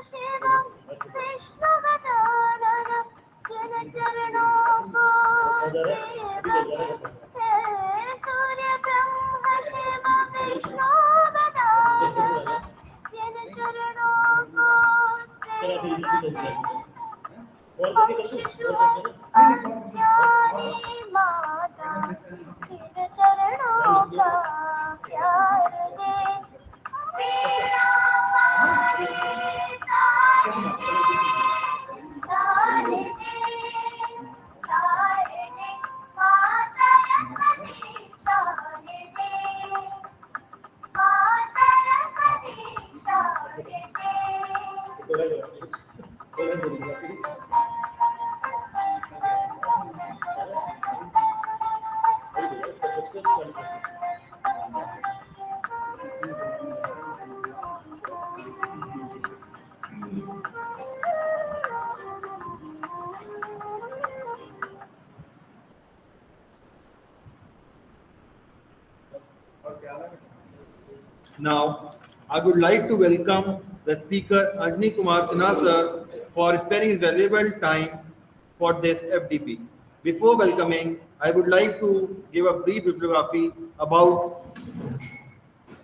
शिवं विष्णुगजाननं जनचरणों को सेवते हे सूर्य ब्रह्म शिव विष्णु गजाननं जनचरणों को सेवते हम शिशुओं अज्ञानी माता तेरे चरणों का प्यार दे मेरा वाणी तारने माँ सरस्वती शारदे माँ सरस्वती शारदे Now, I would like to welcome the speaker Ajni Kumar Sinha sir for sparing his valuable time for this FDP. Before welcoming, I would like to give a brief bibliography about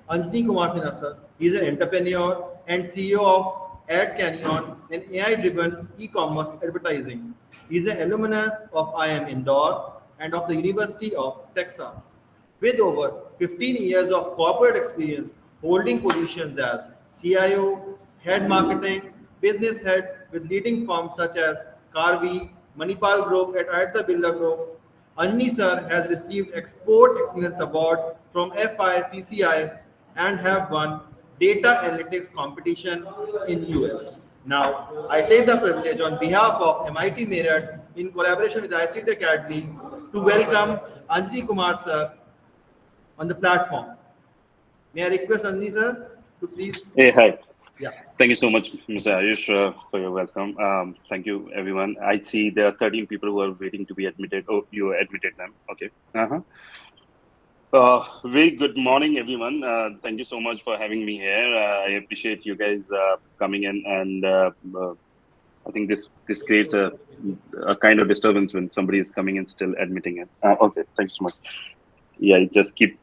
Anjani Kumar Sinha sir. He is an entrepreneur and CEO of Ad Canyon, an AI-driven e-commerce advertising. He is an alumnus of IIM Indore and of the University of Texas. With over 15 years of corporate experience holding positions as CIO, head marketing, business head with leading firms such as Carvey, Manipal Group, and Aditya Birla Group, Anjani sir has received Export Excellence Award from FICCI and have won data analytics competition in US. Now, I take the privilege on behalf of MIT Meerut in collaboration with ICT Academy to welcome Anjani Kumar sir on the platform. May I request Anjani sir to please? Hey, hi. Yeah. Thank you so much, Mr. Ayush, for your welcome. Thank you, everyone. I see there are 13 people who are waiting to be admitted. Oh, you admitted them. Okay. Very good morning, everyone. Thank you so much for having me here. I appreciate you guys coming in, and I think this creates a kind of disturbance when somebody is coming and still admitting it. Okay, thanks so much. Yeah, it just keep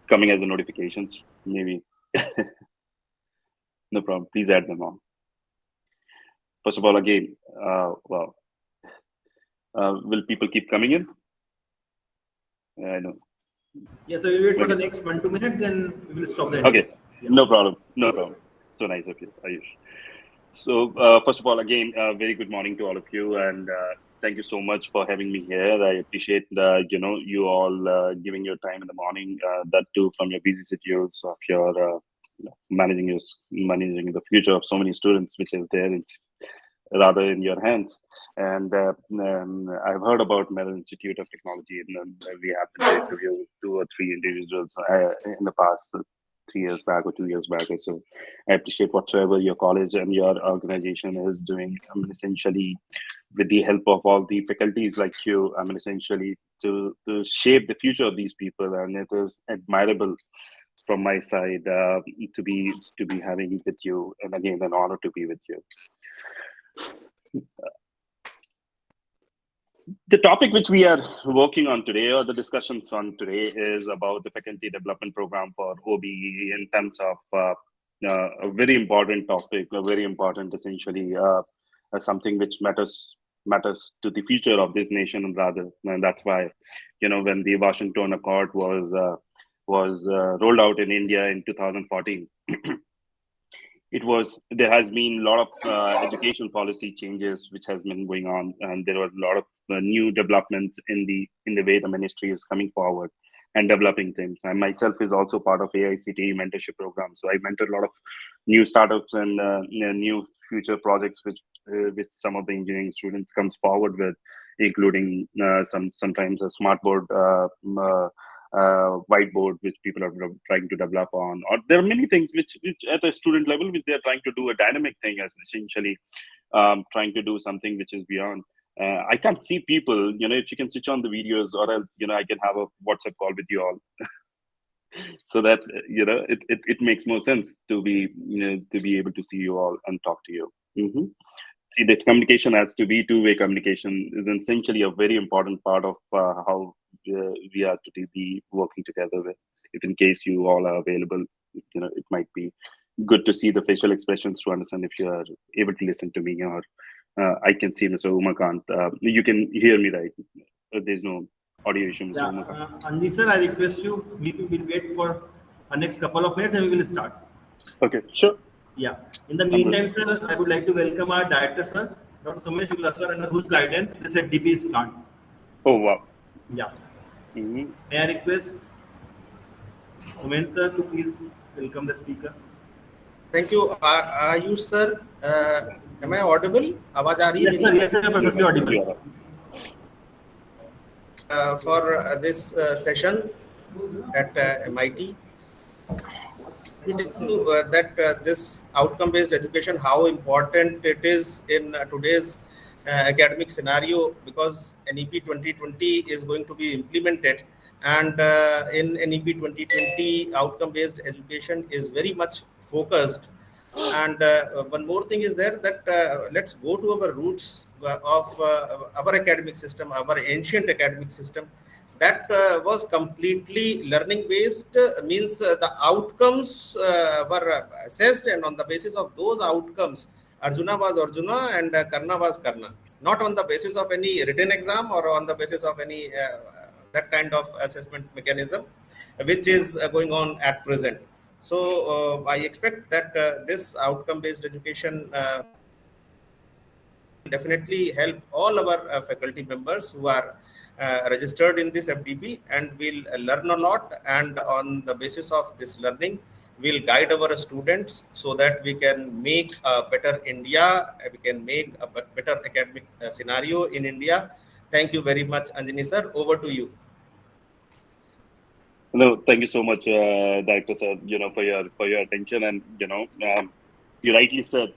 coming as the notifications. Maybe no problem. Please add them on. First of all, again, will people keep coming in? I know. Yes, so we wait for the next 1-2 minutes, then we will stop the Okay, yeah. No problem. So nice of you, Ayush. So first of all, again, very good morning to all of you, and thank you so much for having me here. I appreciate you all giving your time in the morning, that too from your busy schedules of your managing the future of so many students, which is there. It's rather in your hands. And I've heard about Meerut Institute of Technology, and we happened to interview 2 or 3 individuals in the past 3 years back or 2 years back or so. I appreciate whatsoever your college and your organization is doing. I mean, essentially, with the help of all the faculties like you, I mean, essentially to shape the future of these people, and it is admirable from my side to be having it with you, and again, an honor to be with you. The topic which we are working on today, or the discussions on today, is about the faculty development program for OBE in terms of a very important topic, a very important, essentially, something which matters to the future of this nation, rather. And that's why, when the Washington Accord was rolled out in India in 2014, there has been a lot of education policy changes which has been going on, and there were a lot of new developments in the way the ministry is coming forward and developing things. I myself is also part of AICTE mentorship program, so I mentor a lot of new startups and new future projects which some of the engineering students comes forward with, including sometimes a smart board. Whiteboard which people are trying to develop on, or there are many things which at a student level which they are trying to do a dynamic thing, as essentially trying to do something which is beyond. I can't see people, if you can switch on the videos, or else I can have a WhatsApp call with you all. so that it makes more sense to be to be able to see you all and talk to you. See, that communication has to be two-way. Communication is essentially a very important part of how we are to be working together with. If in case you all are available, it might be good to see the facial expressions to understand if you are able to listen to me, or I can see Mr. Umakant. You can hear me, right? There's no audio issue, Mr. Yeah, Umakant. Anji sir, I request you, we will wait for a next couple of minutes and we will start. Okay, sure. Yeah. In the I'm good. meantime, sir, I would like to welcome our director, sir, Dr. Sumesh Shukla, sir, under whose guidance this FDP is planned. Oh, wow. Yeah. Mhm. May I request Umesh sir to please welcome the speaker? Thank you. Ayush sir, am I audible? आवाज आ रही है मेरी? Yes, sir, you're perfectly audible. You are. For this session at MIT. We tell you that this outcome-based education, how important it is in today's academic scenario, because NEP 2020 is going to be implemented, and in NEP 2020, outcome-based education is very much focused. And one more thing is there, that let's go to our roots of our academic system, our ancient academic system, that was completely learning based, means the outcomes were assessed, and on the basis of those outcomes, Arjuna was Arjuna and Karna was Karna, not on the basis of any written exam or on the basis of any that kind of assessment mechanism which is going on at present. So I expect that this outcome based education definitely help all our faculty members who are registered in this FDP, and will learn a lot, and on the basis of this learning we'll guide our students so that we can make a better India, we can make a better academic scenario in India. Thank you very much, Anjani sir. Over to you. No, thank you so much, Director sir, for your attention. And you rightly said,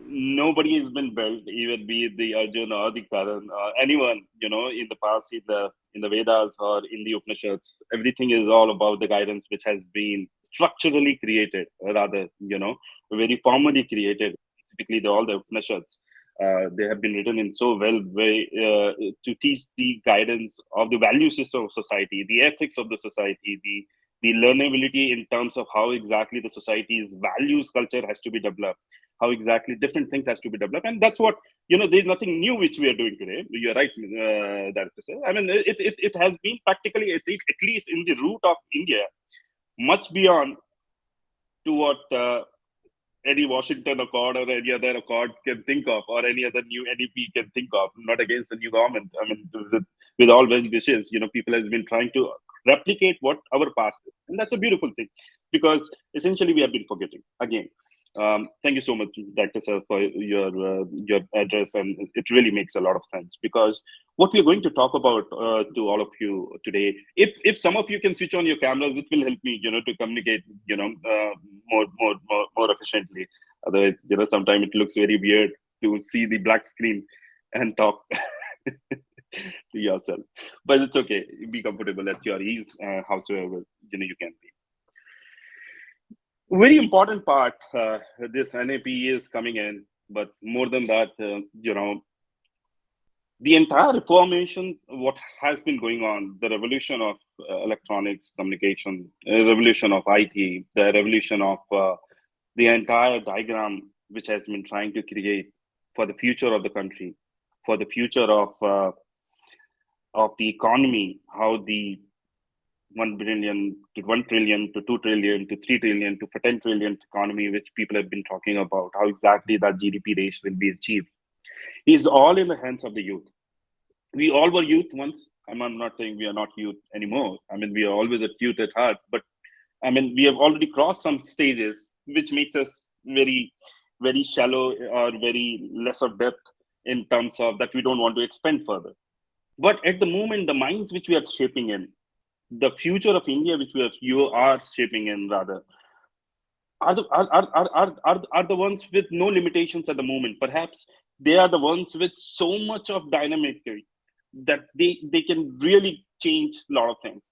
nobody has been built, even be it the Arjun or the Karan or anyone, in the past, in the Vedas or in the Upanishads. Everything is all about the guidance which has been structurally created, or rather, very formally created. Specifically, all the Upanishads. They have been written in so well way to teach the guidance of the value system of society, the ethics of the society, the learnability in terms of how exactly the society's values culture has to be developed, how exactly different things has to be developed. And that's what, there's nothing new which we are doing today. You're right, Director sir. I mean, it has been practically, at least in the root of India, much beyond to what any Washington Accord or any other accord can think of, or any other new NEP can think of. Not against the new government. I mean, with all well wishes, people has been trying to replicate what our past is, and that's a beautiful thing, because essentially we have been forgetting again. Thank you so much, Dr. Sir, for your address, and it really makes a lot of sense, because what we're going to talk about to all of you today, if some of you can switch on your cameras, it will help me, to communicate, more efficiently. Otherwise, sometimes it looks very weird to see the black screen and talk to yourself. But it's okay. Be comfortable at your ease, howsoever you can be. Very important part, this NAP is coming in, but more than that, the entire reformation, what has been going on, the revolution of electronics, communication, revolution of IT, the revolution of the entire diagram which has been trying to create for the future of the country, for the future of the economy, how the 1 billion to 1 trillion to 2 trillion to 3 trillion to 10 trillion economy, which people have been talking about, how exactly that GDP ratio will be achieved, is all in the hands of the youth. We all were youth once. I'm not saying we are not youth anymore. I mean, we are always at youth at heart, but I mean, we have already crossed some stages, which makes us very, very shallow or very less of depth in terms of that we don't want to expand further. But at the moment, the minds which we are shaping in, the future of India, which you are shaping in rather, are the ones with no limitations at the moment. Perhaps they are the ones with so much of dynamic that they can really change a lot of things.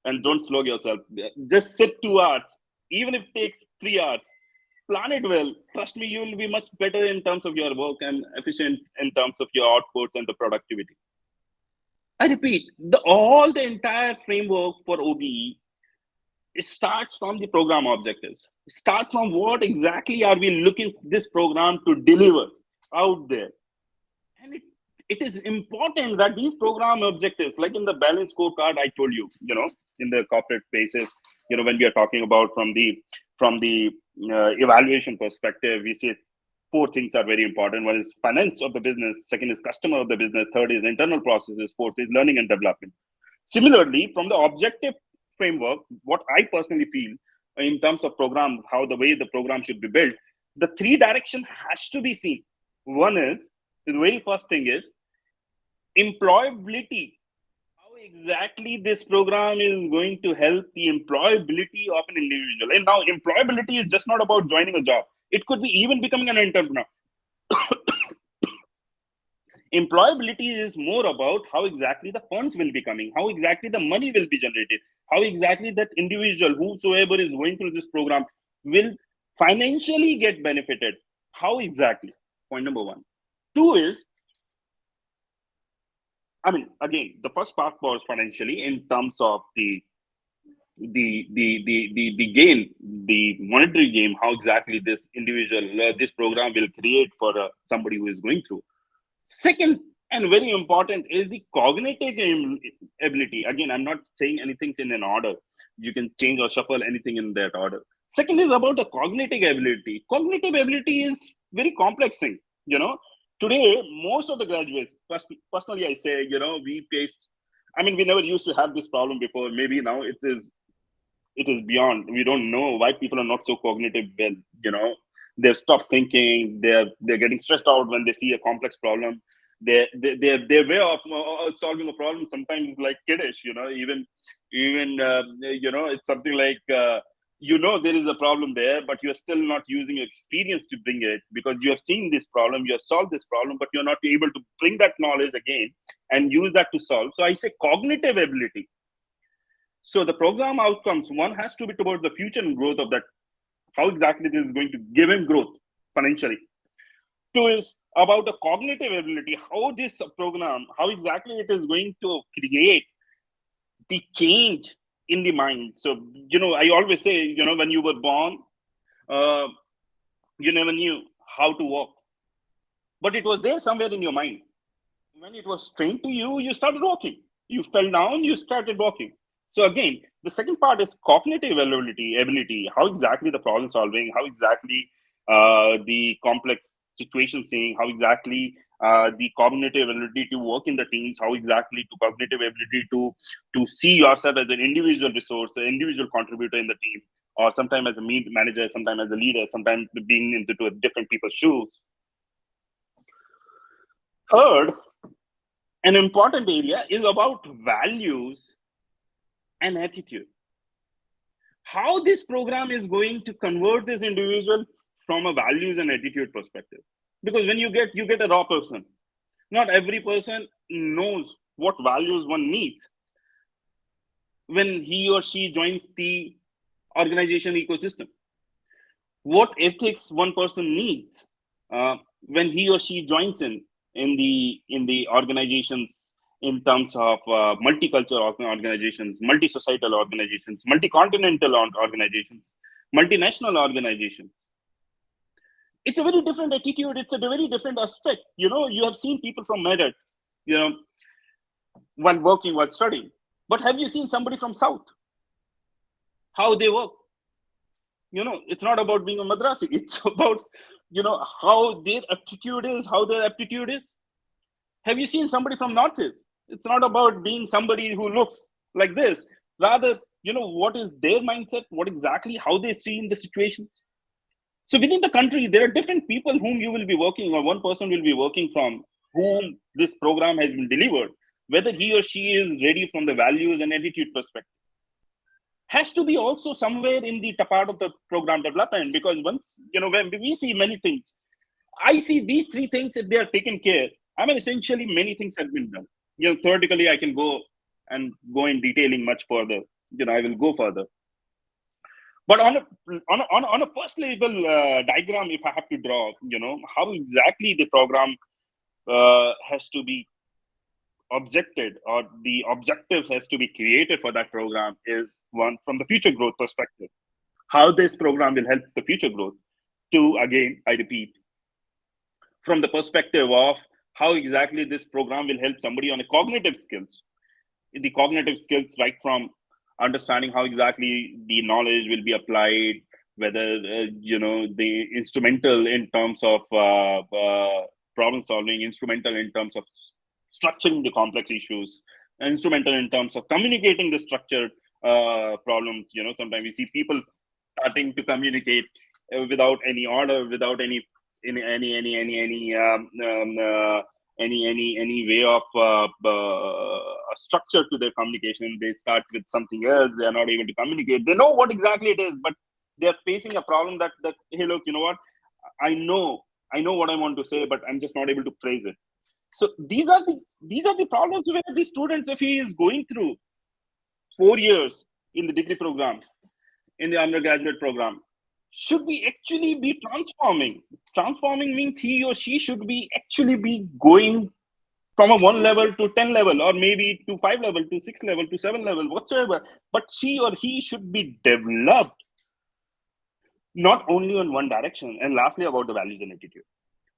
and don't slog yourself. Just sit 2 hours, even if it takes 3 hours. Plan it well. Trust me, you will be much better in terms of your work and efficient in terms of your outputs and the productivity. I repeat, all the entire framework for OBE, it starts from the program objectives. It starts from what exactly are we looking this program to deliver out there. And it is important that these program objectives, like in the balance scorecard I told you, in the corporate basis, when we are talking about from the evaluation perspective, we say 4 things are very important. One is finance of the business, second is customer of the business, third is internal processes, fourth is learning and development. Similarly, from the objective framework, what I personally feel in terms of program, how the way the program should be built, the 3 direction has to be seen. One is, the very first thing is employability. How exactly this program is going to help the employability of an individual. And now employability is just not about joining a job. It could be even becoming an entrepreneur. Employability is more about how exactly the funds will be coming, how exactly the money will be generated, how exactly that individual, whosoever is going through this program, will financially get benefited. How exactly? Point number 1. 2 is, again, the first part was financially in terms of the gain, the monetary gain, how exactly this individual, this program will create for somebody who is going through. Second, and very important, is the cognitive ability. Again, I'm not saying anything in an order. You can change or shuffle anything in that order. Second is about the cognitive ability. Cognitive ability is very complex thing. Today, most of the graduates, personally, I say, we face, we never used to have this problem before. Maybe now it is beyond. We don't know why people are not so cognitive well, they've stopped thinking, they're getting stressed out when they see a complex problem. Their way of solving a problem sometimes is like kiddish, even it's something like, there is a problem there, but you're still not using your experience to bring it, because you have seen this problem, you have solved this problem, but you're not able to bring that knowledge again and use that to solve. So I say cognitive ability. So the program outcomes, one has to be towards the future and growth of that, how exactly this is going to give him growth financially. 2 is about the cognitive ability, how this program, how exactly it is going to create the change in the mind. So, I always say, when you were born, you never knew how to walk, but it was there somewhere in your mind. When it was trained to you, you started walking. You fell down, you started walking. So again, the second part is cognitive ability, how exactly the problem solving, how exactly the complex situation seeing, how exactly the cognitive ability to work in the teams, how exactly to cognitive ability to see yourself as an individual resource, an individual contributor in the team, or sometimes as a manager, sometimes as a leader, sometimes being into different people's shoes. Third, an important area is about values and attitude. How this program is going to convert this individual from a values and attitude perspective. Because when you get a raw person, not every person knows what values one needs when he or she joins the organization ecosystem. What ethics one person needs when he or she joins in the organizations, in terms of multicultural organizations, multi-societal organizations, multi-continental organizations, multinational organizations. It's a very different attitude. It's a very different aspect. You have seen people from Meerut, while working, while studying. But have you seen somebody from South? How they work? It's not about being a Madrasi. It's about, how their attitude is, how their aptitude is. Have you seen somebody from Northeast? It's not about being somebody who looks like this. Rather, what is their mindset? What exactly, how they see in the situations? So within the country, there are different people whom you will be working, or one person will be working from whom this program has been delivered, whether he or she is ready from the values and attitude perspective. Has to be also somewhere in the part of the program development, because once, when we see many things, I see these 3 things, if they are taken care, essentially many things have been done. Theoretically, I can go in detailing much further. I will go further. But on a first level diagram, if I have to draw, how exactly the program has to be objected, or the objectives has to be created for that program, is one, from the future growth perspective, how this program will help the future growth. Two, again, I repeat, from the perspective of how exactly this program will help somebody on a cognitive skills. The cognitive skills, right from understanding how exactly the knowledge will be applied, whether the instrumental in terms of problem solving, instrumental in terms of structuring the complex issues, instrumental in terms of communicating the structured problems. Sometimes we see people starting to communicate without any order, without any way of a structure to their communication. They start with something else. They are not able to communicate. They know what exactly it is, but they are facing a problem that hey, look, you know what? I know what I want to say, but I'm just not able to phrase it. So these are the problems where the students, if he is going through 4 years in the degree program, in the undergraduate program, should we actually be transforming? Transforming means he or she should be actually be going from a 1 level to 10 level, or maybe to 5 level, to 6 level, to 7 level, whatsoever. But she or he should be developed not only on one direction. And lastly, about the values and attitude.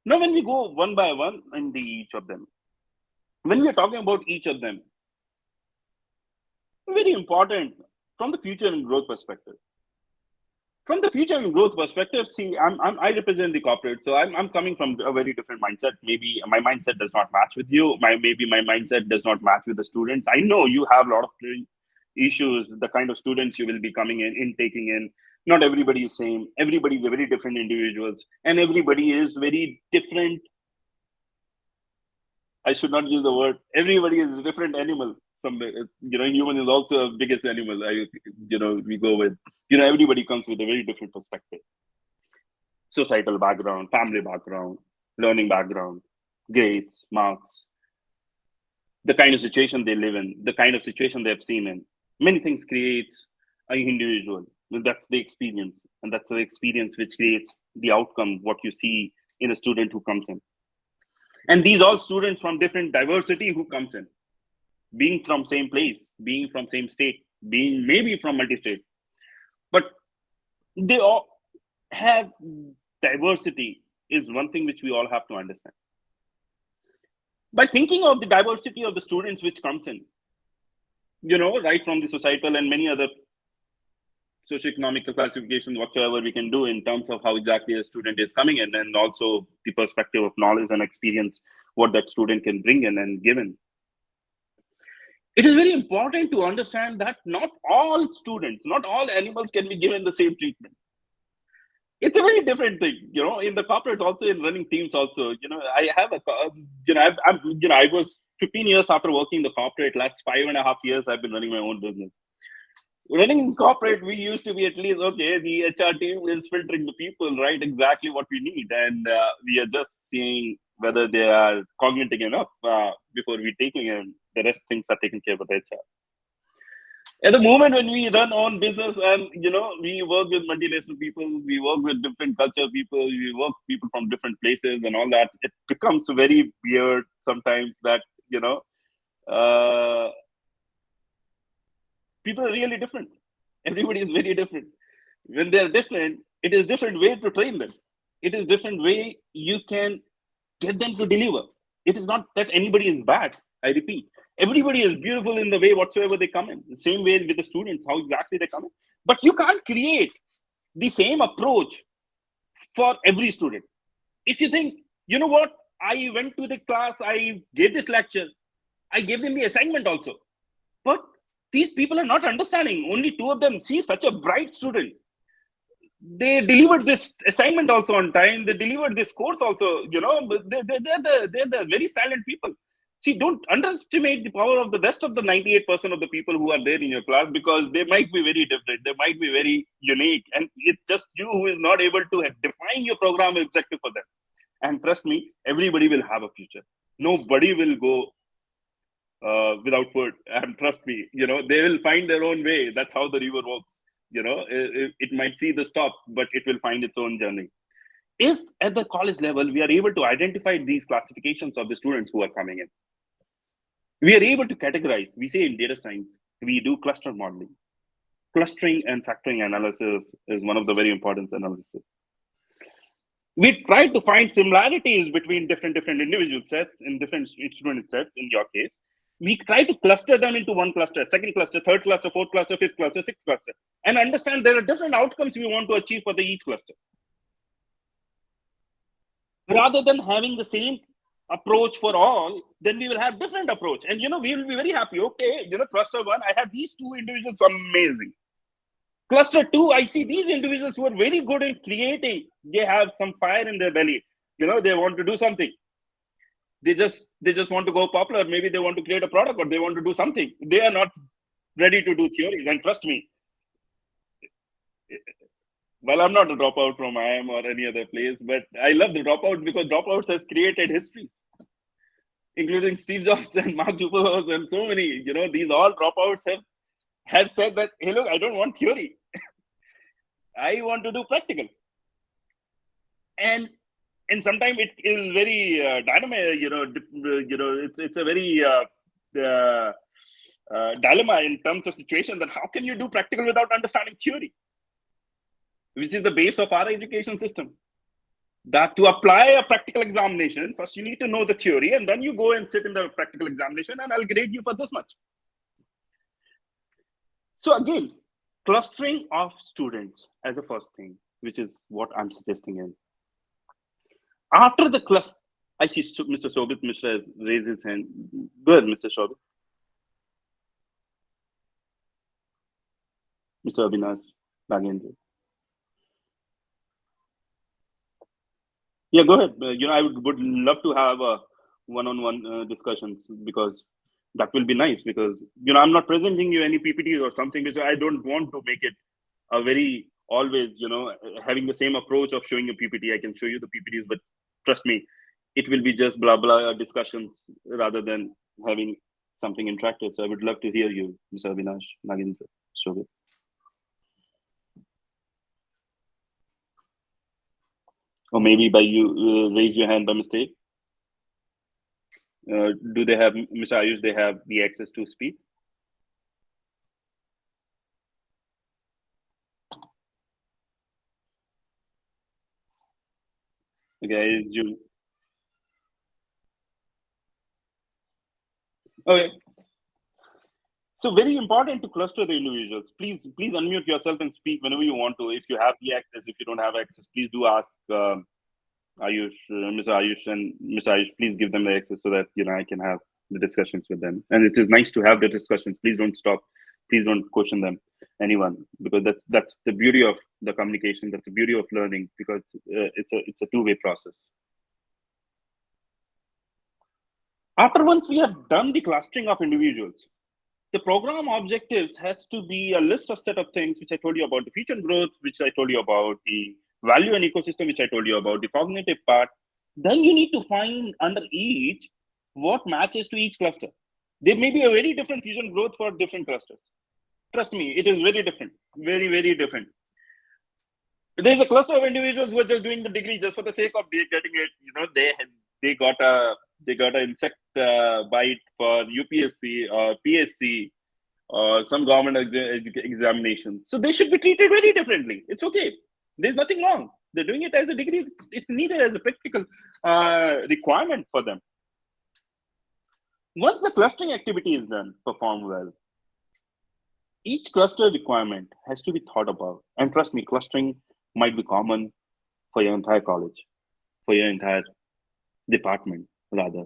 Now, when we go one by one in each of them, when we are talking about each of them, very important from the future and growth perspective. From the future and growth perspective, see, I represent the corporate, so I'm coming from a very different mindset. Maybe my mindset does not match with you. Maybe my mindset does not match with the students. I know you have a lot of issues, the kind of students you will be coming in, taking in. Not everybody is same. Everybody is a very different individuals, and everybody is very different. I should not use the word. Everybody is a different animal. Human is also a biggest animal. We go with, everybody comes with a very different perspective. Societal background, family background, learning background, grades, marks, the kind of situation they live in, the kind of situation they've seen in. Many things creates an individual. That's the experience. And that's the experience which creates the outcome, what you see in a student who comes in. And these all students from different diversity who comes in, being from same place, being from same state, being maybe from multi-state, but they all have diversity is one thing which we all have to understand. By thinking of the diversity of the students which comes in, right from the societal and many other socioeconomic classifications, whatsoever we can do in terms of how exactly a student is coming in, and also the perspective of knowledge and experience, what that student can bring in and give in. It is very important to understand that not all students, not all animals can be given the same treatment. It's a very different thing, in the corporates also, in running teams also. I have I was 15 years after working in the corporate. Last 5.5 years, I've been running my own business. Running in corporate, we used to be at least, okay, the HR team is filtering the people, right? Exactly what we need. And we are just seeing whether they are cognitive enough before we taking in. The rest things are taken care of by HR. At the moment when we run our own business and, we work with multinational people, we work with different culture people, we work with people from different places and all that, it becomes very weird sometimes that, people are really different. Everybody is very different. When they're different, it is different way to train them. It is different way you can get them to deliver. It is not that anybody is bad. I repeat, everybody is beautiful in the way whatsoever they come in. The same way with the students, how exactly they come in. But you can't create the same approach for every student. If you think, you know what, I went to the class, I gave this lecture, I gave them the assignment also. But these people are not understanding. Only 2 of them. See, such a bright student. They delivered this assignment also on time. They delivered this course also. They're the very silent people. See, don't underestimate the power of the rest of the 98% of the people who are there in your class, because they might be very different. They might be very unique. And it's just you who is not able to define your program objective for them. And trust me, everybody will have a future. Nobody will go without food. And trust me, they will find their own way. That's how the river works. It might see the stop, but it will find its own journey. If at the college level, we are able to identify these classifications of the students who are coming in, we are able to categorize. We say in data science, we do cluster modeling. Clustering and factoring analysis is one of the very important analysis. We try to find similarities between different individual sets in different student sets. In your case, we try to cluster them into one cluster, second cluster, third cluster, fourth cluster, fifth cluster, sixth cluster, and understand there are different outcomes we want to achieve for each cluster. Rather than having the same approach for all, then we will have different approach. And, we will be very happy. Okay, cluster 1, I have these 2 individuals, amazing. Cluster 2, I see these individuals who are very good in creating. They have some fire in their belly. They want to do something. They just want to go popular. Maybe they want to create a product or they want to do something. They are not ready to do theories. And trust me, well, I'm not a dropout from IIM or any other place, but I love the dropouts because dropouts has created histories, including Steve Jobs and Mark Zuckerberg and so many. These all dropouts have said that, hey, look, I don't want theory. I want to do practical. And sometimes it is very dynamic. It's a very dilemma in terms of situation that how can you do practical without understanding theory, which is the base of our education system. That to apply a practical examination, first you need to know the theory, and then you go and sit in the practical examination, and I'll grade you for this much. So again, clustering of students as a first thing, which is what I'm suggesting in. After the cluster, I see Mr. Shobit Mishra has raised his hand. Go ahead, Mr. Shobit. Mr. Abhinash Nagendra. Yeah, go ahead. I would love to have a one-on-one discussions, because that will be nice, because I'm not presenting you any PPTs or something, because I don't want to make it a very always having the same approach of showing a PPT. I can show you the PPTs, but trust me, it will be just blah blah discussions rather than having something interactive. So I would love to hear you, Mr. Avinash Nagendra. Shobit. Or maybe by you raise your hand by mistake. Do they have, Mr. Ayush, they have the access to speak? Okay, you. Okay. So very important to cluster the individuals. Please unmute yourself and speak whenever you want to. If you have the access, if you don't have access, please do ask Ayush, Mr. Ayush and Mr. Ayush. Please give them the access so that I can have the discussions with them. And it is nice to have the discussions. Please don't stop. Please don't question them, anyone, because that's the beauty of the communication. That's the beauty of learning, because it's a two-way process. After once we have done the clustering of individuals, the program objectives has to be a list of set of things, which I told you about, the feature growth, which I told you about, the value and ecosystem, which I told you about, the cognitive part. Then you need to find under each what matches to each cluster. There may be a very different fusion growth for different clusters. Trust me, it is very different, very, very different. There's a cluster of individuals who are just doing the degree just for the sake of getting it. They got an insect bite for UPSC or PSC or some government examinations. So they should be treated very differently. It's okay. There's nothing wrong. They're doing it as a degree. It's needed as a practical requirement for them. Once the clustering activity is done, performed well, each cluster requirement has to be thought about. And trust me, clustering might be common for your entire college, for your entire department, rather.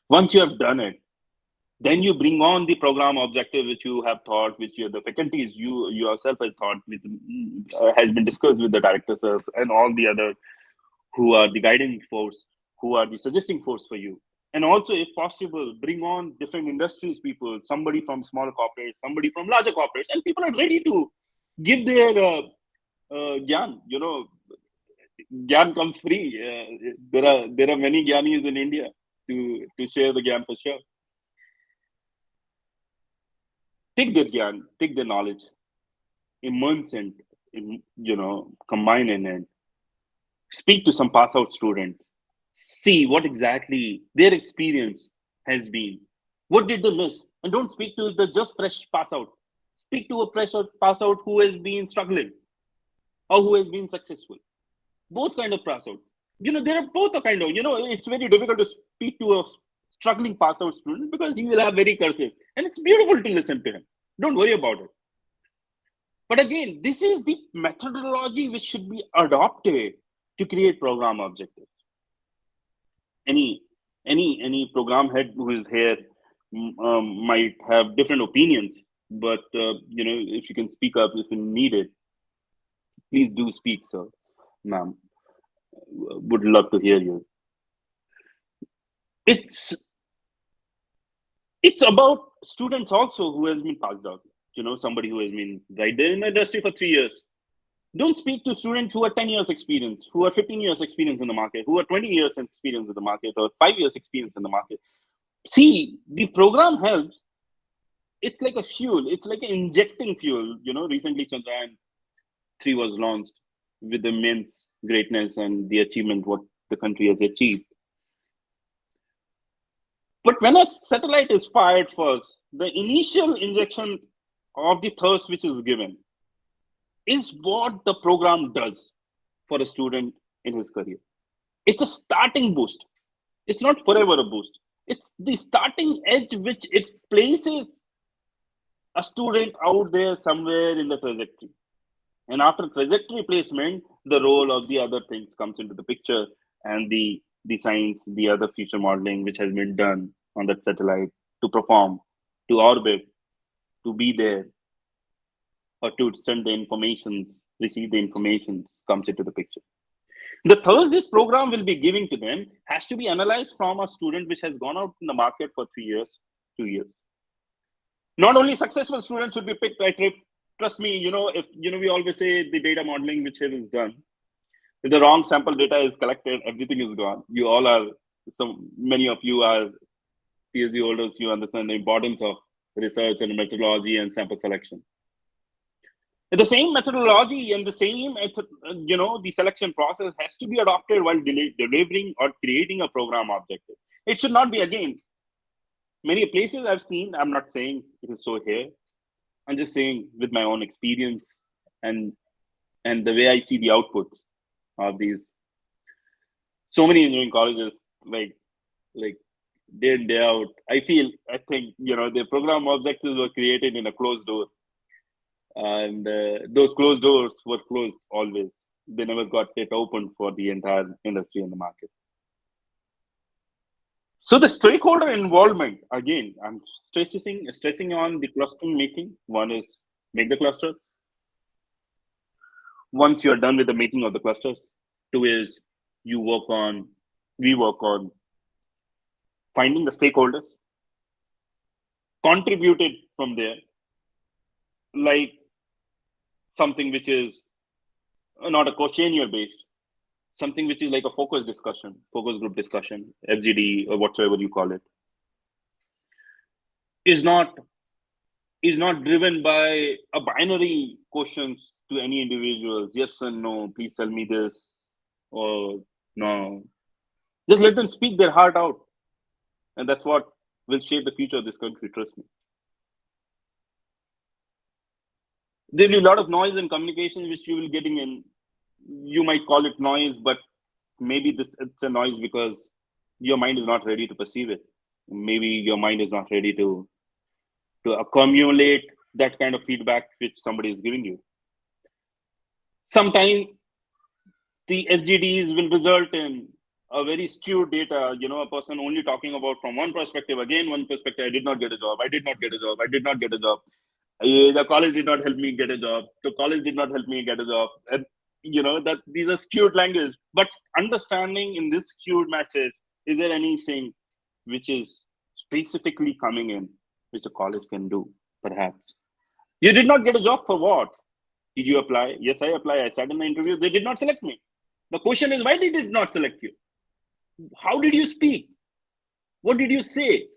Once you have done it, then you bring on the program objective which you have thought, which the faculties you yourself has thought, with, has been discussed with the directors and all the other who are the guiding force, who are the suggesting force for you. And also, if possible, bring on different industries people, somebody from smaller corporates, somebody from larger corporates, and people are ready to give their gyan. Gyan comes free. There are many gyanis in India to share the gyan for sure. take their gyan, take their knowledge, immerse in, combine in it, speak to some pass out students, see what exactly their experience has been. What did they miss? And don't speak to the just fresh pass out. Speak to a fresh pass out who has been struggling or who has been successful. Both kind of pass out. There are both a kind of, it's very difficult to speak to a struggling pass out student because he will have very curses. And it's beautiful to listen to him. Don't worry about it. But again, this is the methodology which should be adopted to create program objectives. Any program head who is here might have different opinions, but if you can speak up if you need it, please do speak, sir, ma'am. Would love to hear you. It's about students also who has been passed out. Somebody who has been right there in the industry for 3 years. Don't speak to students who are 10 years experience, who are 15 years experience in the market, who are 20 years experience in the market, or 5 years experience in the market. See, the program helps. It's like a fuel. It's like injecting fuel. Recently Chandrayaan 3 was launched with immense greatness and the achievement what the country has achieved. But when a satellite is fired first, the initial injection of the thrust which is given is what the program does for a student in his career. It's a starting boost. It's not forever a boost. It's the starting edge which it places a student out there somewhere in the trajectory. And after trajectory placement, the role of the other things comes into the picture, and the science, the other future modeling which has been done on that satellite to perform, to orbit, to be there, or to send the information, receive the information comes into the picture. The thrust this program will be giving to them has to be analyzed from a student which has gone out in the market for 3 years, 2 years. Not only successful students should be picked by trip. Trust me, if we always say the data modeling which here is done, if the wrong sample data is collected, everything is gone. You all are, many of you are PhD holders, you understand the importance of research and methodology and sample selection. The same methodology and the same, the selection process has to be adopted while delivering or creating a program objective. It should not be, again, many places I've seen, I'm not saying it is so here. I'm just saying with my own experience and the way I see the outputs of these. So many engineering colleges, like day in, day out, I think, the program objectives were created in a closed door. And those closed doors were closed always. They never got it open for the entire industry and the market. So the stakeholder involvement, again, I'm stressing on the clustering making. One is make the clusters. Once you're done with the making of the clusters, 2 is we work on finding the stakeholders, contributed from there, like something which is not a questionnaire based, something which is like a focus group discussion, FGD or whatsoever you call it, is not driven by a binary questions to any individuals, yes and no, please tell me this, or no. Just let them speak their heart out. And that's what will shape the future of this country, trust me. There'll be a lot of noise and communication which you will getting in. You might call it noise, but maybe it's a noise because your mind is not ready to perceive it. Maybe your mind is not ready to accumulate that kind of feedback which somebody is giving you. Sometimes the FGDs will result in a very skewed data, a person only talking about from one perspective, one perspective, I did not get a job. The college did not help me get a job. The college did not help me get a job. And, that these are skewed language. But understanding in this skewed message, is there anything which is specifically coming in, which a college can do, perhaps? You did not get a job for what? Did you apply? Yes, I applied. I sat in the interview. They did not select me. The question is, why they did not select you? How did you speak? What did you say?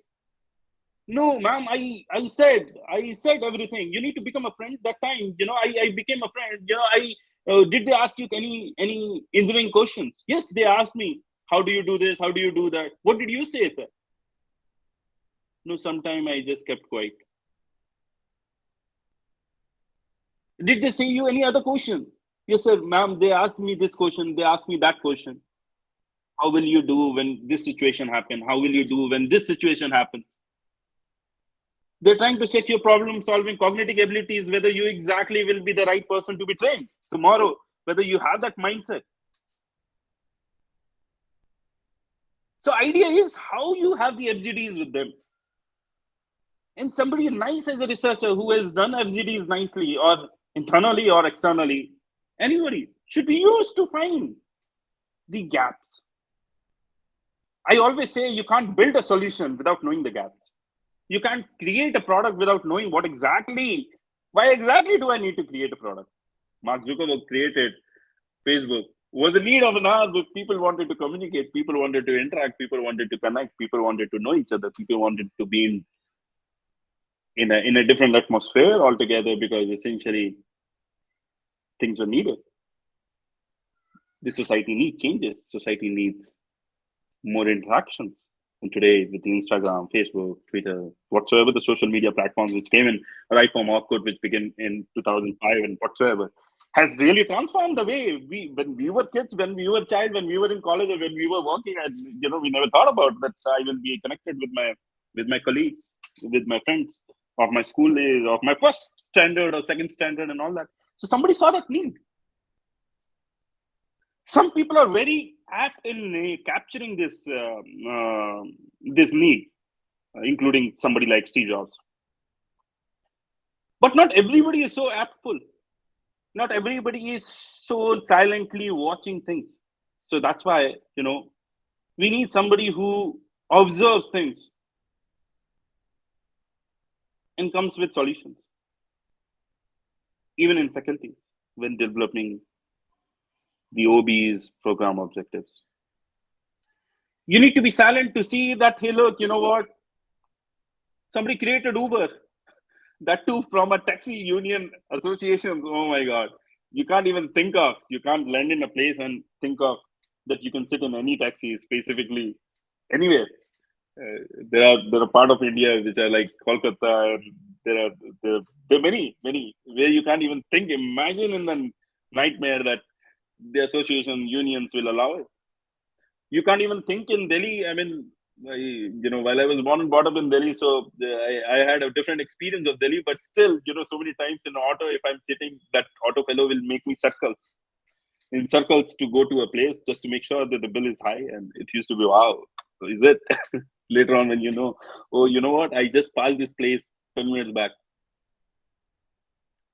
No, ma'am, I said everything. You need to become a friend that time. I became a friend. Did they ask you any engineering questions? Yes, they asked me, how do you do this? How do you do that? What did you say, sir? No, sometime I just kept quiet. Did they say you any other question? Yes, sir, ma'am, they asked me this question. They asked me that question. How will you do when this situation happens? How will you do when this situation happens? They're trying to check your problem solving cognitive abilities, whether you exactly will be the right person to be trained tomorrow, whether you have that mindset. So idea is how you have the FGDs with them. And somebody nice as a researcher who has done FGDs nicely or internally or externally, anybody should be used to find the gaps. I always say you can't build a solution without knowing the gaps. You can't create a product without knowing why exactly do I need to create a product? Mark Zuckerberg created Facebook. Was a need of an hour, but people wanted to communicate, people wanted to interact, people wanted to connect, people wanted to know each other, people wanted to be in a different atmosphere altogether because essentially things were needed. The society needs changes. Society needs more interactions. And today, with Instagram, Facebook, Twitter, whatsoever the social media platforms which came in right from Orkut, which began in 2005 and whatsoever, has really transformed the way when we were kids, when we were child, when we were in college, or when we were working. And we never thought about that I will be connected with my colleagues, with my friends of my school days, of my first standard or second standard, and all that. So somebody saw that need. Some people are very apt in capturing this need, including somebody like Steve Jobs. But not everybody is so aptful. Not everybody is so silently watching things. So that's why we need somebody who observes things and comes with solutions, even in faculties when developing the OB's program objectives. You need to be silent to see that, hey, look, you know what? Somebody created Uber, that too from a taxi union associations. Oh my God. You can't even think of, you can't land in a place and think of that you can sit in any taxi specifically anywhere. There are part of India which are like Kolkata, and there are many where you can't even think. Imagine in the nightmare that the association unions will allow it. You can't even think in Delhi. I mean, while I was born and brought up in Delhi, so I had a different experience of Delhi. But still, so many times in auto, if I'm sitting, that auto fellow will make me circles to go to a place just to make sure that the bill is high. And it used to be, wow, is it? Later on, when oh, you know what? I just passed this place 10 minutes back.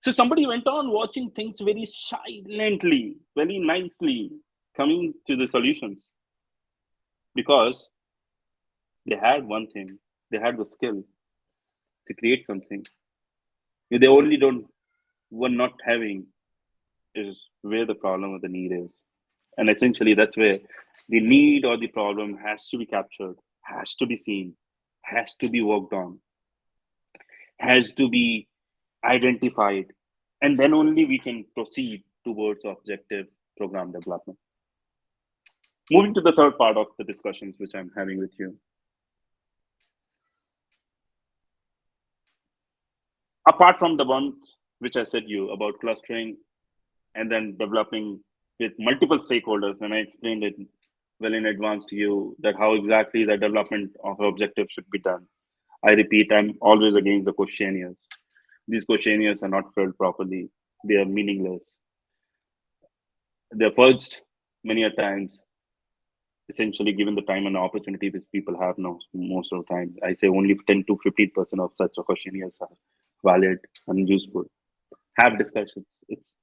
So somebody went on watching things very silently, very nicely, coming to the solutions. Because they had one thing, they had the skill to create something. They only were not having is where the problem or the need is. And essentially that's where the need or the problem has to be captured, has to be seen, has to be worked on, has to be identified, and then only we can proceed towards objective program development. Moving to the third part of the discussions which I'm having with you. Apart from the ones which I said you about clustering and then developing with multiple stakeholders, and I explained it well in advance to you that how exactly the development of objectives should be done. I repeat, I'm always against the questionnaires. These questionnaires are not filled properly. They are meaningless. They're purged many a times, essentially given the time and opportunity which people have now most of the time. I say only 10 to 15% of such questionnaires are valid and useful. Have discussions.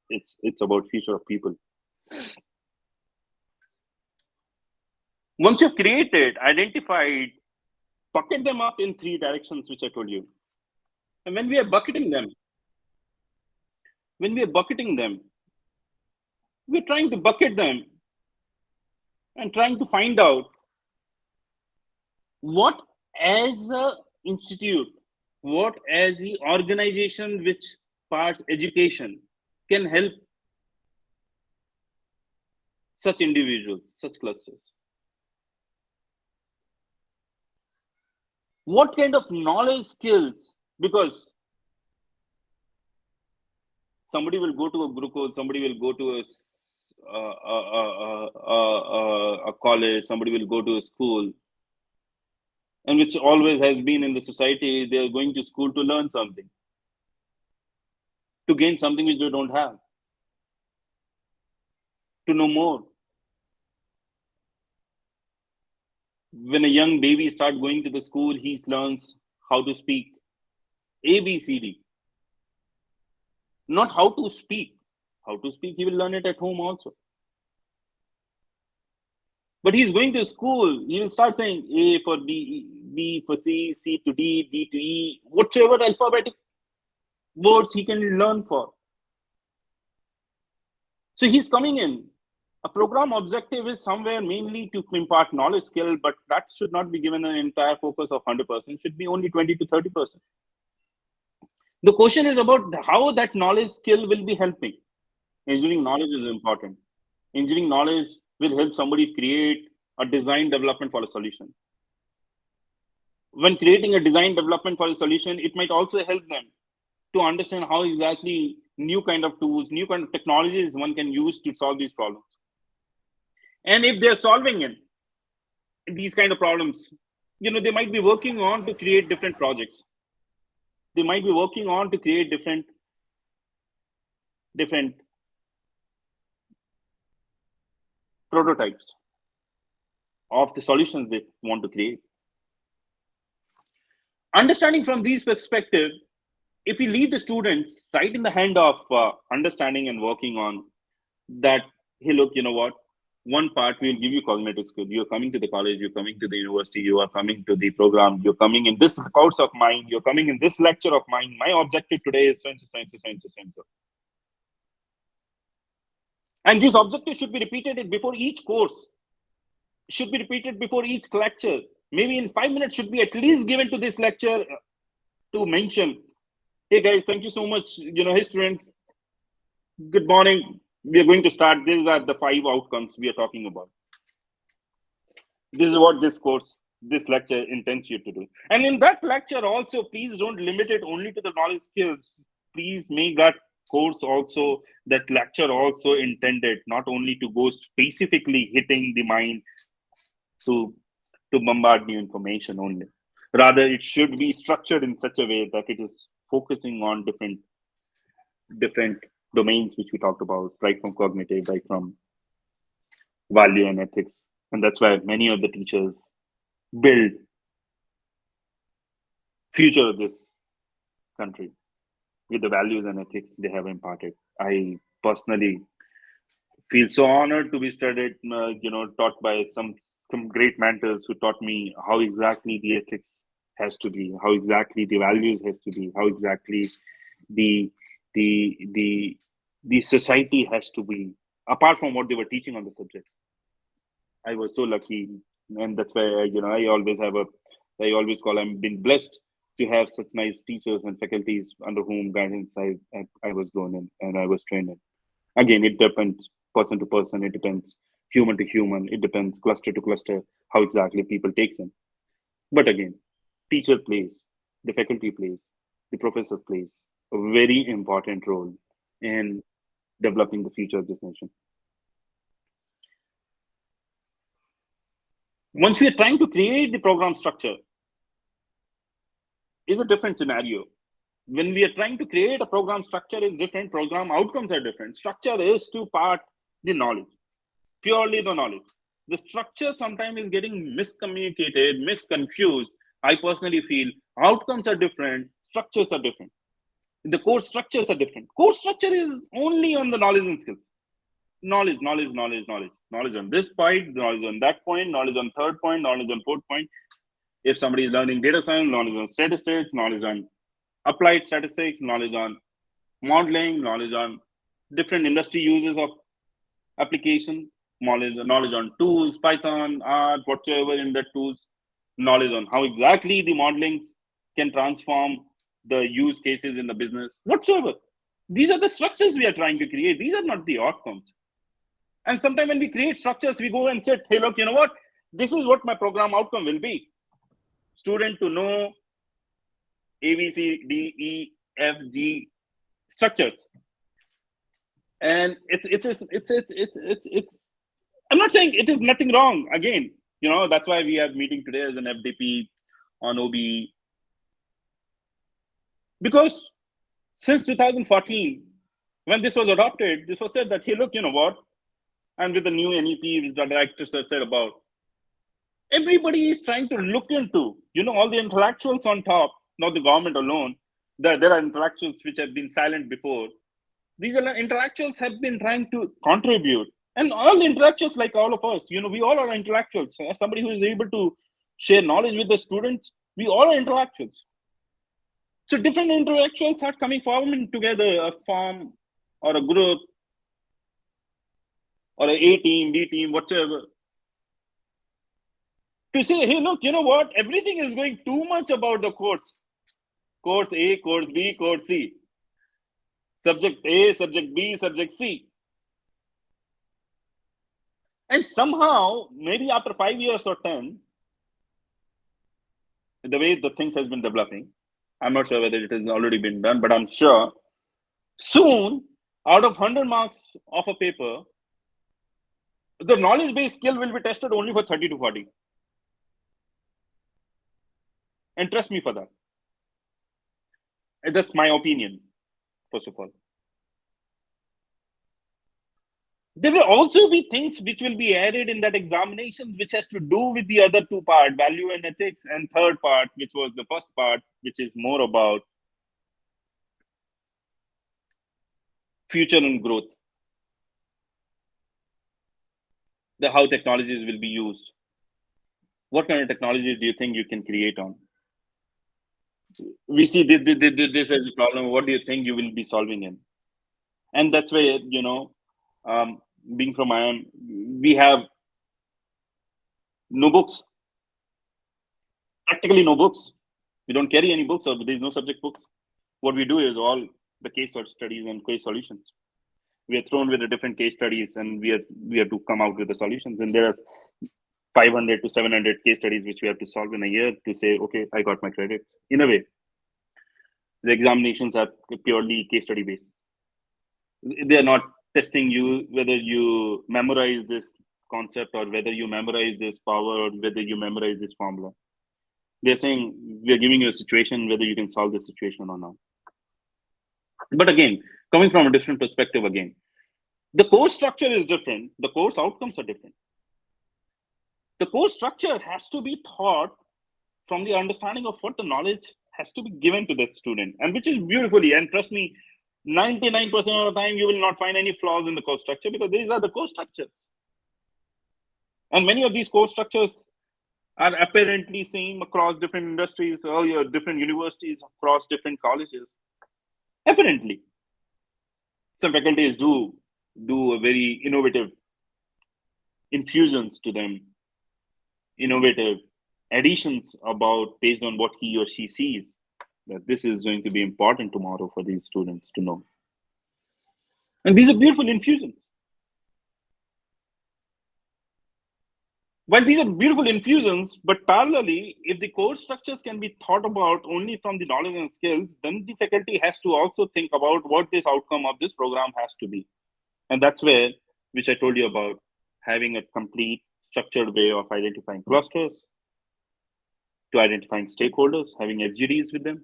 It's about future of people. Once you've created, identified, bucket them up in 3 directions, which I told you. And when we are bucketing them, we're trying to bucket them and trying to find out what as a institute, what as the organization which parts education can help such individuals, such clusters? What kind of knowledge skills? Because somebody will go to a Gurukul, somebody will go to a college, somebody will go to a school, and which always has been in the society, they are going to school to learn something, to gain something which they don't have, to know more. When a young baby starts going to the school, he learns how to speak A, B, C, D. Not how to speak. How to speak, he will learn it at home also. But he's going to school, he will start saying A for B, B for C, C to D, D to E, whatever alphabetic words he can learn for. So he's coming in. A program objective is somewhere mainly to impart knowledge skill, but that should not be given an entire focus of 100%, should be only 20 to 30%. The question is about how that knowledge skill will be helping. Engineering knowledge is important. Engineering knowledge will help somebody create a design development for a solution. When creating a design development for a solution, it might also help them to understand how exactly new kind of tools, new kind of technologies one can use to solve these problems. And if they're solving it, these kind of problems, they might be working on to create different projects. They might be working on to create different prototypes of the solutions they want to create. Understanding from these perspectives, if we leave the students right in the hand of understanding and working on that, hey, look, you know what? One part we will give you cognitive skill. You're coming to the college, you're coming to the university, you are coming to the program, you're coming in this course of mine, you're coming in this lecture of mine. My objective today is sensor. And this objective should be repeated before each course, should be repeated before each lecture. Maybe in 5 minutes should be at least given to this lecture to mention, hey guys, thank you so much. Hey students, good morning. We are going to start. These are the 5 outcomes we are talking about. This is what this course, this lecture intends you to do. And in that lecture also, please don't limit it only to the knowledge skills. Please make that course also, that lecture also intended not only to go specifically hitting the mind to bombard new information only. Rather, it should be structured in such a way that it is focusing on different domains which we talked about, right from cognitive, right from value and ethics. And that's why many of the teachers build future of this country with the values and ethics they have imparted. I personally feel so honored to be studied, taught by some great mentors who taught me how exactly the ethics has to be, how exactly the values has to be, how exactly the society has to be, apart from what they were teaching on the subject. I was so lucky, and that's why I always call I'm been blessed to have such nice teachers and faculties under whom guidance I was grown in and I was trained in. Again, it depends person to person, it depends human to human, it depends cluster to cluster, how exactly people takes in. But again, teacher plays, the faculty plays, the professor plays a very important role in developing the future of this nation. Once we are trying to create the program structure, is a different scenario. When we are trying to create a program structure is different, program outcomes are different. Structure is to part the knowledge, purely the knowledge. The structure sometimes is getting miscommunicated, misconfused. I personally feel outcomes are different, structures are different. The course structures are different. Course structure is only on the knowledge and skills. Knowledge on this point, knowledge on that point, knowledge on third point, knowledge on fourth point. If somebody is learning data science, knowledge on statistics, knowledge on applied statistics, knowledge on modeling, knowledge on different industry uses of application, knowledge on tools, Python, R, whatever in the tools, knowledge on how exactly the modelings can transform the use cases in the business, whatsoever. These are the structures we are trying to create. These are not the outcomes. And sometimes when we create structures, we go and say, hey, look, you know what? This is what my program outcome will be. Student to know A, B, C, D, E, F, G structures. And it's I'm not saying it is nothing wrong. Again, you know, that's why we are meeting today as an FDP on OBE. Because since 2014, when this was adopted, this was said that, hey, look, you know what? And with the new NEP, which the directors have said about, everybody is trying to look into, you know, all the intellectuals on top, not the government alone. There are intellectuals which have been silent before. These are intellectuals have been trying to contribute. And all intellectuals, like all of us, you know, we all are intellectuals. As somebody who is able to share knowledge with the students, we all are intellectuals. So different intellectuals are coming forming together, a firm or a group or A team, B team, whatever, to say, hey, look, you know what? Everything is going too much about the course. Course A, course B, course C. Subject A, subject B, subject C. And somehow, maybe after 5 years or 10, the way the things has been developing, I'm not sure whether it has already been done, but I'm sure soon, out of 100 marks of a paper, the knowledge-based skill will be tested only for 30 to 40. And trust me for that. And that's my opinion, first of all. There will also be things which will be added in that examination, which has to do with the other two parts, value and ethics, and third part, which was the first part, which is more about future and growth. How technologies will be used. What kind of technologies do you think you can create on? We see this as a problem. What do you think you will be solving in? And that's where, you know, being from IIM, we have no books, practically no books. We don't carry any books, or there's no subject books. What we do is all the case studies and case solutions. We are thrown with the different case studies, and we have to come out with the solutions. And there are 500 to 700 case studies which we have to solve in a year to say, okay, I got my credits. In a way, the examinations are purely case study based. They are not testing you whether you memorize this concept or whether you memorize this power or whether you memorize this formula. They're saying we are giving you a situation, whether you can solve this situation or not. But again, coming from a different perspective again, the course structure is different. The course outcomes are different. The course structure has to be taught from the understanding of what the knowledge has to be given to that student, and which is beautifully, and trust me, 99% of the time you will not find any flaws in the course structure, because these are the course structures. And many of these course structures are apparently same across different industries or different universities, across different colleges. Apparently, some faculties do a very innovative infusions to them, innovative additions about based on what he or she sees that this is going to be important tomorrow for these students to know. And these are beautiful infusions. Well, these are beautiful infusions, but parallelly, if the course structures can be thought about only from the knowledge and skills, then the faculty has to also think about what this outcome of this program has to be. And that's where, which I told you about, having a complete structured way of identifying clusters, to identifying stakeholders, having FGDs with them,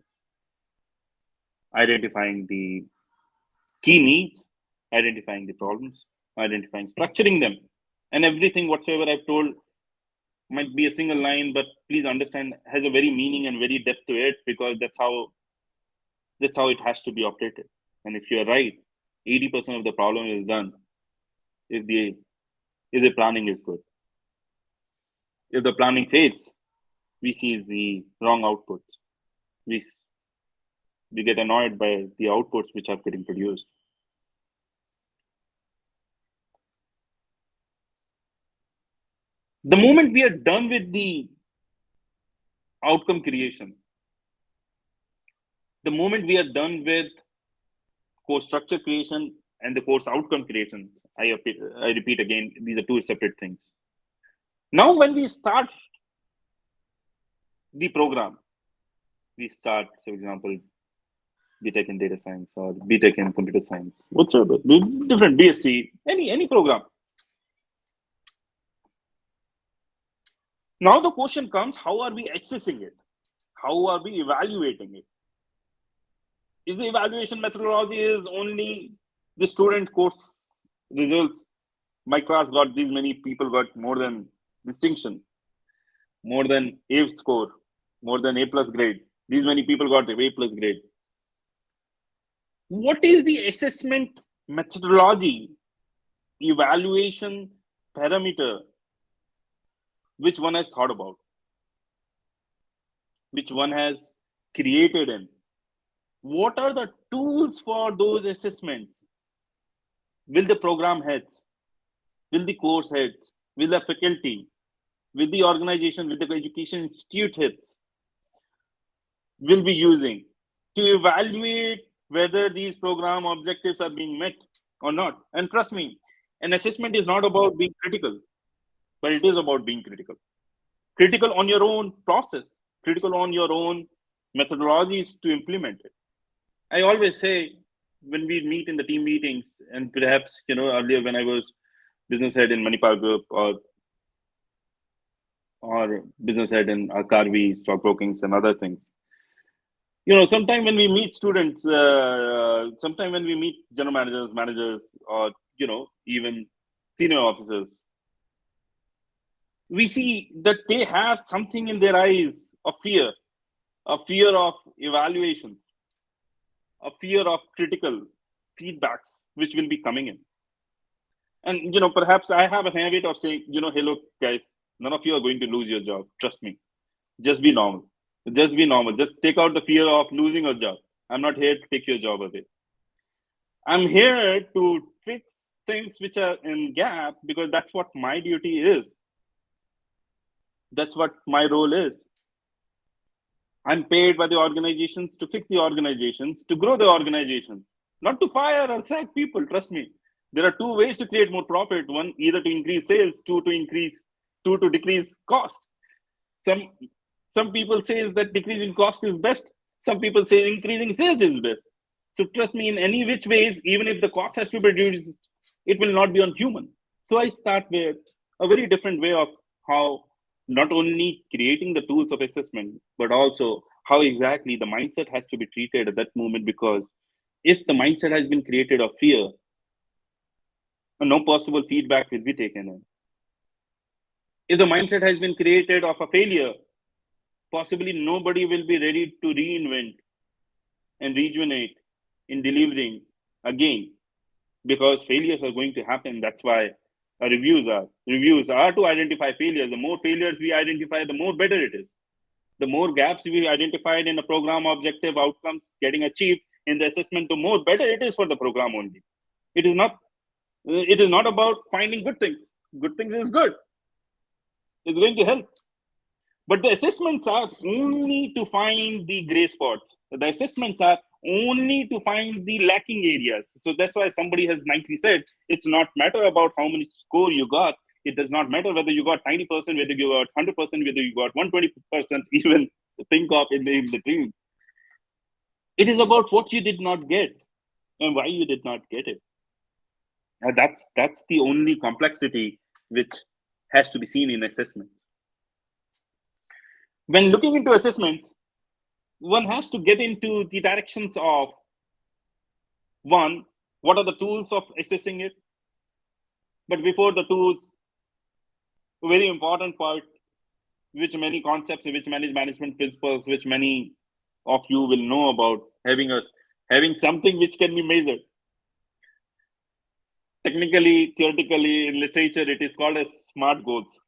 identifying the key needs, identifying the problems, identifying, structuring them, and everything whatsoever I've told might be a single line, but please understand has a very meaning and very depth to it, because that's how it has to be operated. And if you're right, 80% of the problem is done if the planning is good. If the planning fades, we see the wrong outputs. We get annoyed by the outputs which are getting produced. The moment we are done with the outcome creation, The moment we are done with course structure creation and the course outcome creation, I repeat again, these are two separate things. Now, when we start the program, we start, for example, BTech in data science or BTech in computer science, whatsoever, different BSc, any program. Now the question comes, how are we accessing it? How are we evaluating it? Is the evaluation methodology is only the student course results? My class got these many people got more than distinction, more than A score, more than A plus grade. These many people got A plus grade. What is the assessment methodology, evaluation parameter, which one has thought about? Which one has created in? What are the tools for those assessments? Will the program heads, will the course heads, will the faculty, will the organization, will the education institute heads will be using to evaluate whether these program objectives are being met or not? And trust me, an assessment is not about being critical, but it is about being critical. Critical on your own process, critical on your own methodologies to implement it. I always say when we meet in the team meetings, and perhaps, earlier when I was business head in Manipal Group or business head in Karvi, stockbrokings and other things. Sometimes when we meet students, sometimes when we meet general managers, or, even senior officers, we see that they have something in their eyes of fear of evaluations, a fear of critical feedbacks which will be coming in. And, perhaps I have a habit of saying, hey, look, guys, none of you are going to lose your job. Trust me. Just be normal. Just be normal. Just take out the fear of losing your job. I'm not here to take your job away. I'm here to fix things which are in gap, because that's what my duty is. That's what my role is. I'm paid by the organizations to fix the organizations, to grow the organizations, not to fire or sack people. Trust me. There are two ways to create more profit. One, either to increase sales, two, to decrease cost. Some people say that decreasing cost is best. Some people say increasing sales is best. So trust me, in any which ways, even if the cost has to be reduced, it will not be on human. So I start with a very different way of how not only creating the tools of assessment, but also how exactly the mindset has to be treated at that moment. Because if the mindset has been created of fear, no possible feedback will be taken in. If the mindset has been created of a failure, possibly nobody will be ready to reinvent and rejuvenate in delivering again, because failures are going to happen. That's why reviews are to identify failures. The more failures we identify, the more better it is. The more gaps we identified in the program objective outcomes getting achieved in the assessment, the more better it is for the program only. It is not about finding good things. Good things is good. It's going to help. But the assessments are only to find the gray spots. The assessments are only to find the lacking areas. So that's why somebody has nicely said, it's not matter about how many score you got. It does not matter whether you got 90%, whether you got 100%, whether you got 120%, even think of in the dream. It is about what you did not get and why you did not get it. And that's the only complexity which has to be seen in assessments. When looking into assessments, one has to get into the directions of, one, what are the tools of assessing it? But before the tools, a very important part, which many concepts, which many management principles, which many of you will know about, having something which can be measured. Technically, theoretically, in literature, it is called as SMART goals.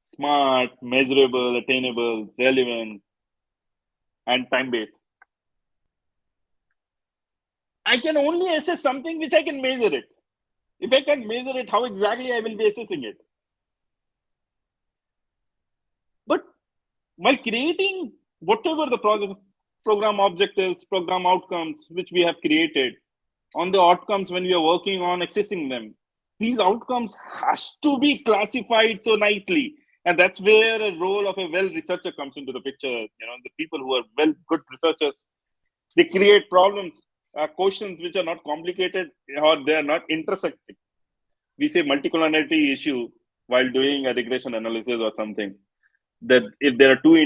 Smart, measurable, attainable, relevant, and time-based. I can only assess something which I can measure it. If I can't measure it, how exactly I will be assessing it? But while creating whatever the project, program objectives, program outcomes, which we have created, on the outcomes when we are working on accessing them. These outcomes has to be classified so nicely. And that's where a role of a well researcher comes into the picture. The people who are good researchers, they create problems, questions which are not complicated or they are not intersecting. We say multicollinearity issue while doing a regression analysis or something, that if there are two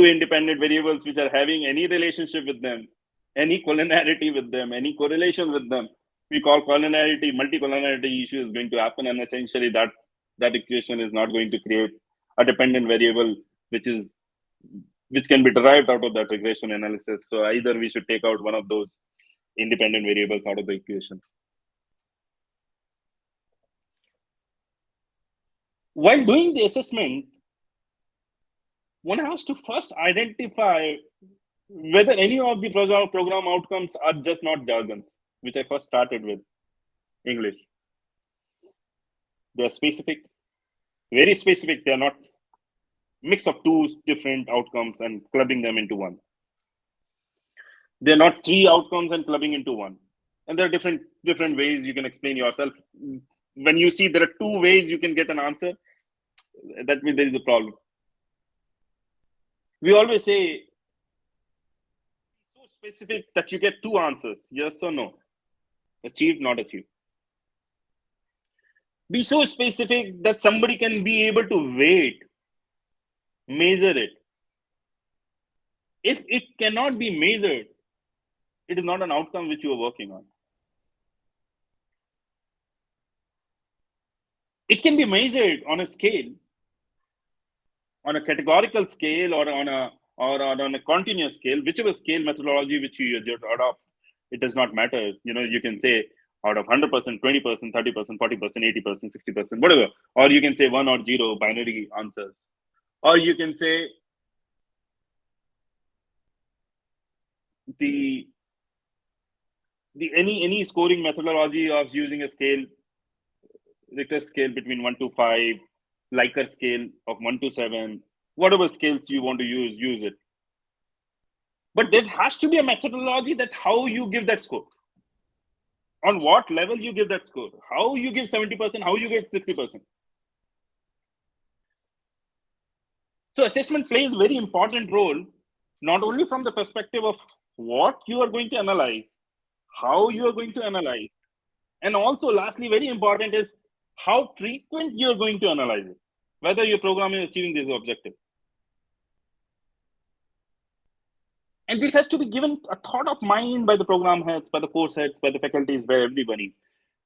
independent variables which are having any relationship with them, any collinearity with them, any correlation with them, we call collinearity, multicollinearity issue is going to happen, and essentially that equation is not going to create a dependent variable which can be derived out of that regression analysis. So either we should take out one of those independent variables out of the equation. While doing the assessment, one has to first identify whether any of the program outcomes are just not jargons, which I first started with English. They are specific, very specific. They are not mix of two different outcomes and clubbing them into one. They're not three outcomes and clubbing into one. And there are different ways you can explain yourself. When you see there are two ways you can get an answer, that means there is a problem. We always say, so specific that you get two answers, yes or no, achieved, not achieved. Be so specific that somebody can be able to weight, measure it. If it cannot be measured, it is not an outcome which you are working on. It can be measured on a scale, on a categorical scale, or on a continuous scale, whichever scale methodology which you adopt. It does not matter. You can say out of 100%, 20%, 30%, 40%, 80%, 60%, whatever. Or you can say 1 or 0 binary answers. Or you can say any scoring methodology of using a scale, Richter scale between 1 to 5, Likert scale of 1 to 7, whatever scales you want to use it. But there has to be a methodology that how you give that score. On what level you give that score. How you give 70%, how you get 60%. So assessment plays a very important role, not only from the perspective of what you are going to analyze, how you are going to analyze, and also lastly, very important is how frequent you are going to analyze it, whether your program is achieving this objective. And this has to be given a thought of mind by the program heads, by the course heads, by the faculties, by everybody,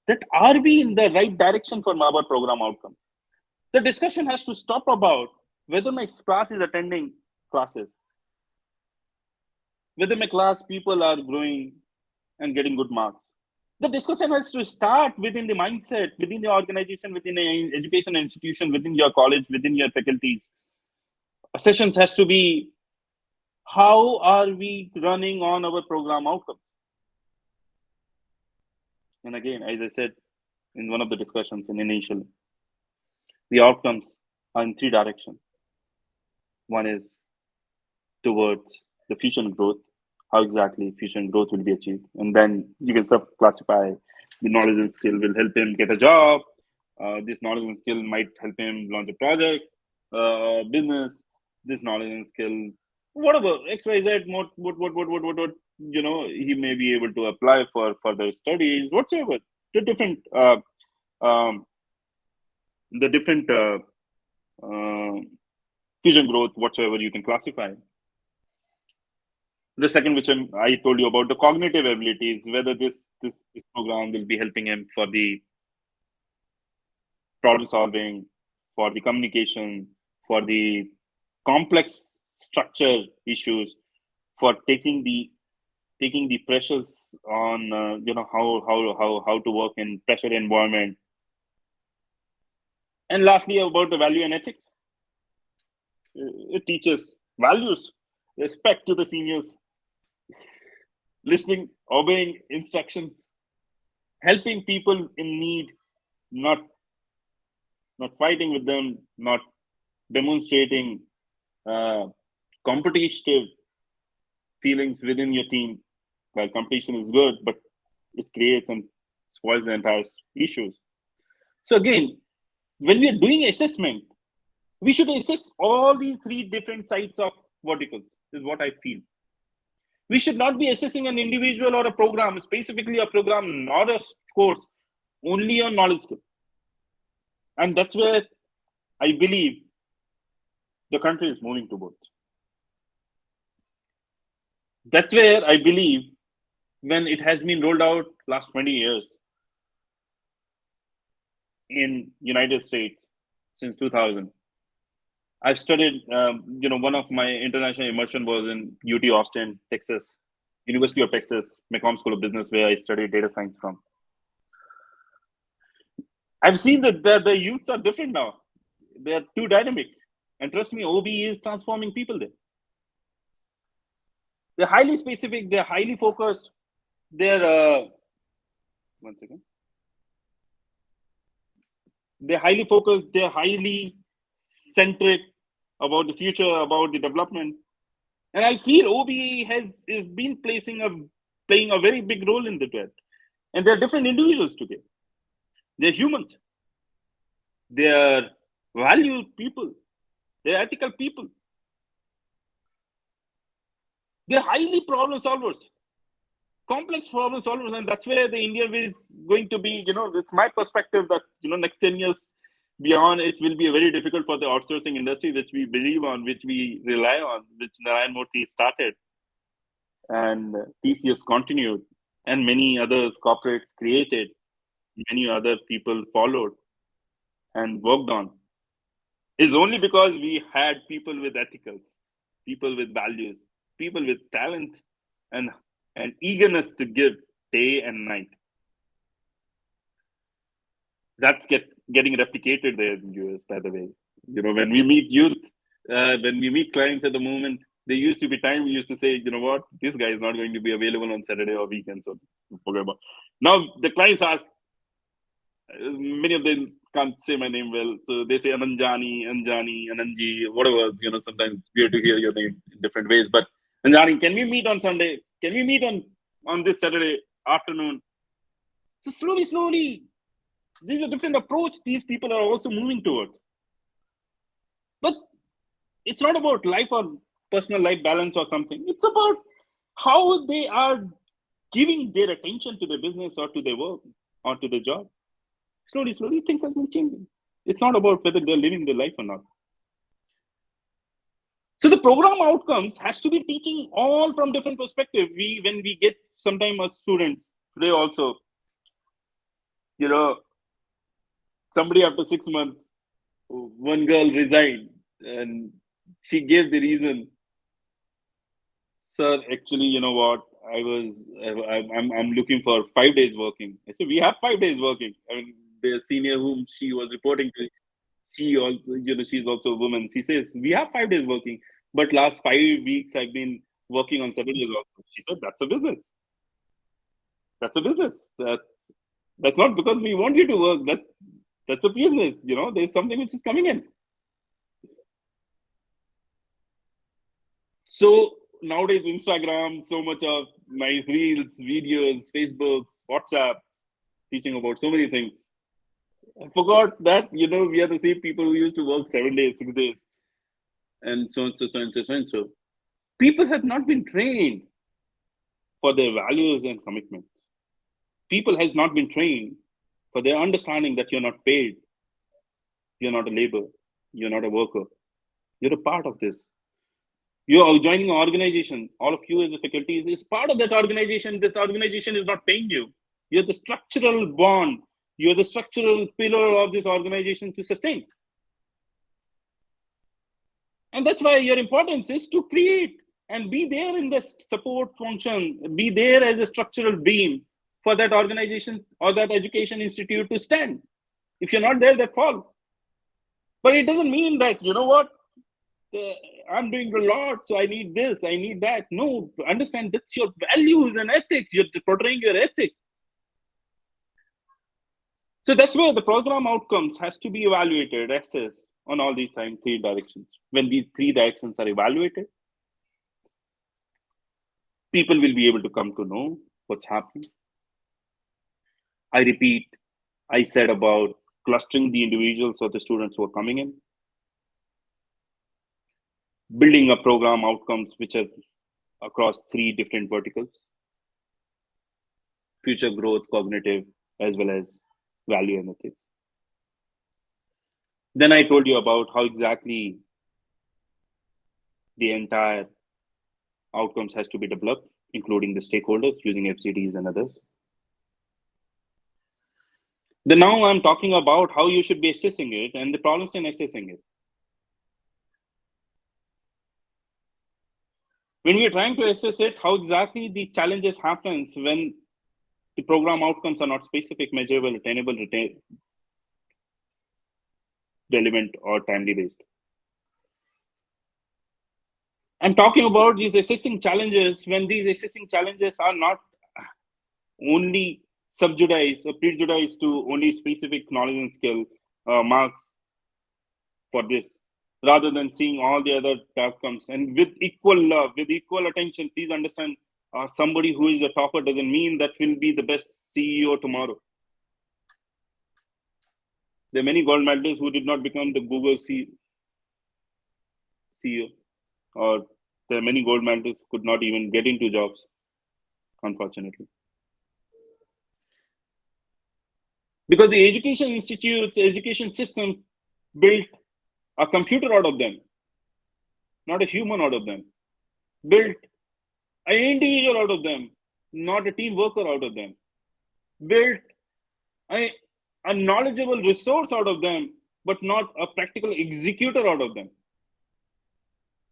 that are we in the right direction for our program outcomes? The discussion has to stop about whether my class is attending classes, whether my class people are growing and getting good marks. The discussion has to start within the mindset, within the organization, within the education institution, within your college, within your faculties. Sessions has to be, how are we running on our program outcomes? And again, as I said in one of the discussions in initial, the outcomes are in 3 directions. One is towards the future and growth, how exactly future and growth will be achieved. And then you can classify the knowledge and skill will help him get a job. This knowledge and skill might help him launch a project, business. This knowledge and skill, whatever, XYZ, what, he may be able to apply for further studies, whatsoever. The different fusion growth, whatsoever you can classify. The second, which I told you about, the cognitive abilities, whether this program will be helping him for the problem solving, for the communication, for the complex structure issues, for taking the pressures on how to work in pressure environment. And lastly, about the value and ethics. It teaches values, respect to the seniors, listening, obeying instructions, helping people in need, not fighting with them, not demonstrating competitive feelings within your team. Well, competition is good, but it creates and spoils the entire issues. So again, when we are doing assessment, we should assess all these three different sides of verticals, is what I feel. We should not be assessing an individual or a program, specifically a program, not a course, only on knowledge skill. And that's where I believe the country is moving towards. That's where I believe when it has been rolled out last 20 years in United States since 2000. I've studied, one of my international immersion was in UT Austin, Texas, University of Texas, McCombs School of Business, where I studied data science from. I've seen that the youths are different now. They're too dynamic. And trust me, OB is transforming people there. They're highly specific, they're highly focused, they're, one second. They're highly focused, they're highly centric about the future, about the development. And I feel OB is been playing a very big role in that. And they're different individuals today. They're humans. They're valued people. They're ethical people. They're highly problem solvers, complex problem solvers. And that's where the India is going to be, it's my perspective that, next 10 years beyond, it will be very difficult for the outsourcing industry, which we believe on, which we rely on, which Narayan Murthy started. And TCS continued. And many others, corporates created. Many other people followed and worked on. It's only because we had people with ethicals, people with values, people with talent and eagerness to give day and night. That's getting replicated there in the US, by the way. When we meet youth, when we meet clients at the moment, there used to be time we used to say, what, this guy is not going to be available on Saturday or weekend, so forget about. Now the clients ask, many of them can't say my name well, so they say Ananjani, Ananji, whatever. Sometimes it's weird to hear your name in different ways. But Anjani, can we meet on Sunday? Can we meet on this Saturday afternoon? So slowly, there's a different approach these people are also moving towards. But it's not about life or personal life balance or something. It's about how they are giving their attention to their business or to their work or to their job. Slowly, things have been changing. It's not about whether they're living their life or not. So the program outcomes has to be teaching all from different perspectives. When we get sometimes as students today also, somebody after 6 months, one girl resigned and she gave the reason. Sir, actually, you know what? I'm looking for 5 days working. I said, we have 5 days working. I mean, the senior whom she was reporting to, she also, she's also a woman. She says, we have 5 days working, but last 5 weeks I've been working on Saturdays also. She said, that's a business. That's a business. That's not because we want you to work. That's a business. There's something which is coming in. So nowadays, Instagram, so much of nice reels, videos, Facebooks, WhatsApp, teaching about so many things. I forgot that, we are the same people who used to work 7 days, 6 days, and so and so. People have not been trained for their values and commitments. People has not been trained for their understanding that you're not paid, you're not a labor, you're not a worker, you're a part of this. You are joining an organization. All of you as a faculty is part of that organization. This organization is not paying you. You're the structural bond. You're the structural pillar of this organization to sustain. And that's why your importance is to create and be there in the support function, be there as a structural beam for that organization or that education institute to stand. If you're not there, they fall. But it doesn't mean that, I'm doing a lot, so I need this, I need that. No, understand that's your values and ethics. You're portraying your ethic. So that's where the program outcomes has to be evaluated, assessed on all these three directions. When these three directions are evaluated, People will be able to come to know what's happening. I repeat, I said about clustering the individuals or the students who are coming in, building a program outcomes which are across 3 different verticals: future growth, cognitive, as well as value and ethics. Then I told you about how exactly the entire outcomes has to be developed, including the stakeholders using FCDs and others. Then now I'm talking about how you should be assessing it and the problems in assessing it. When we are trying to assess it, how exactly the challenges happens when the program outcomes are not specific, measurable, attainable, relevant, or timely based. I'm talking about these assessing challenges when these assessing challenges are not only subjudiced or prejudiced to only specific knowledge and skill marks for this, rather than seeing all the other outcomes. And with equal love, with equal attention, please understand, somebody who is a topper doesn't mean that will be the best CEO tomorrow. There are many gold medalists who did not become the Google CEO, or there are many gold medalists who could not even get into jobs, unfortunately. Because the education institutes, education system built a computer out of them, not a human out of them. Built an individual out of them, not a team worker out of them. Built a knowledgeable resource out of them, but not a practical executor out of them.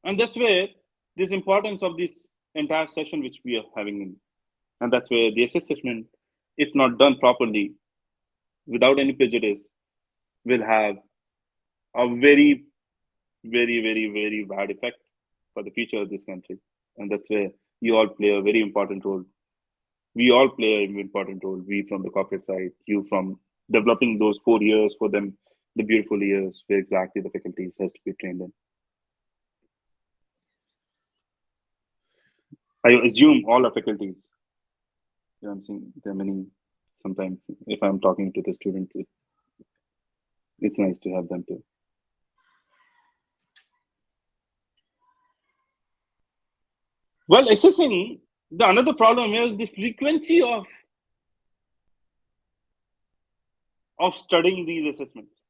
And that's where this importance of this entire session which we are having in. And that's where the assessment, if not done properly, without any prejudice, will have a very, very, very, very bad effect for the future of this country. And that's where you all play a very important role. We all play an important role. We from the corporate side, you from developing those 4 years for them, the beautiful years where exactly the faculties has to be trained in. I assume all our faculties. You know, I'm saying there are many. Sometimes, if I'm talking to the students, it's nice to have them too. Well, assessing, the another problem is the frequency of studying these assessments,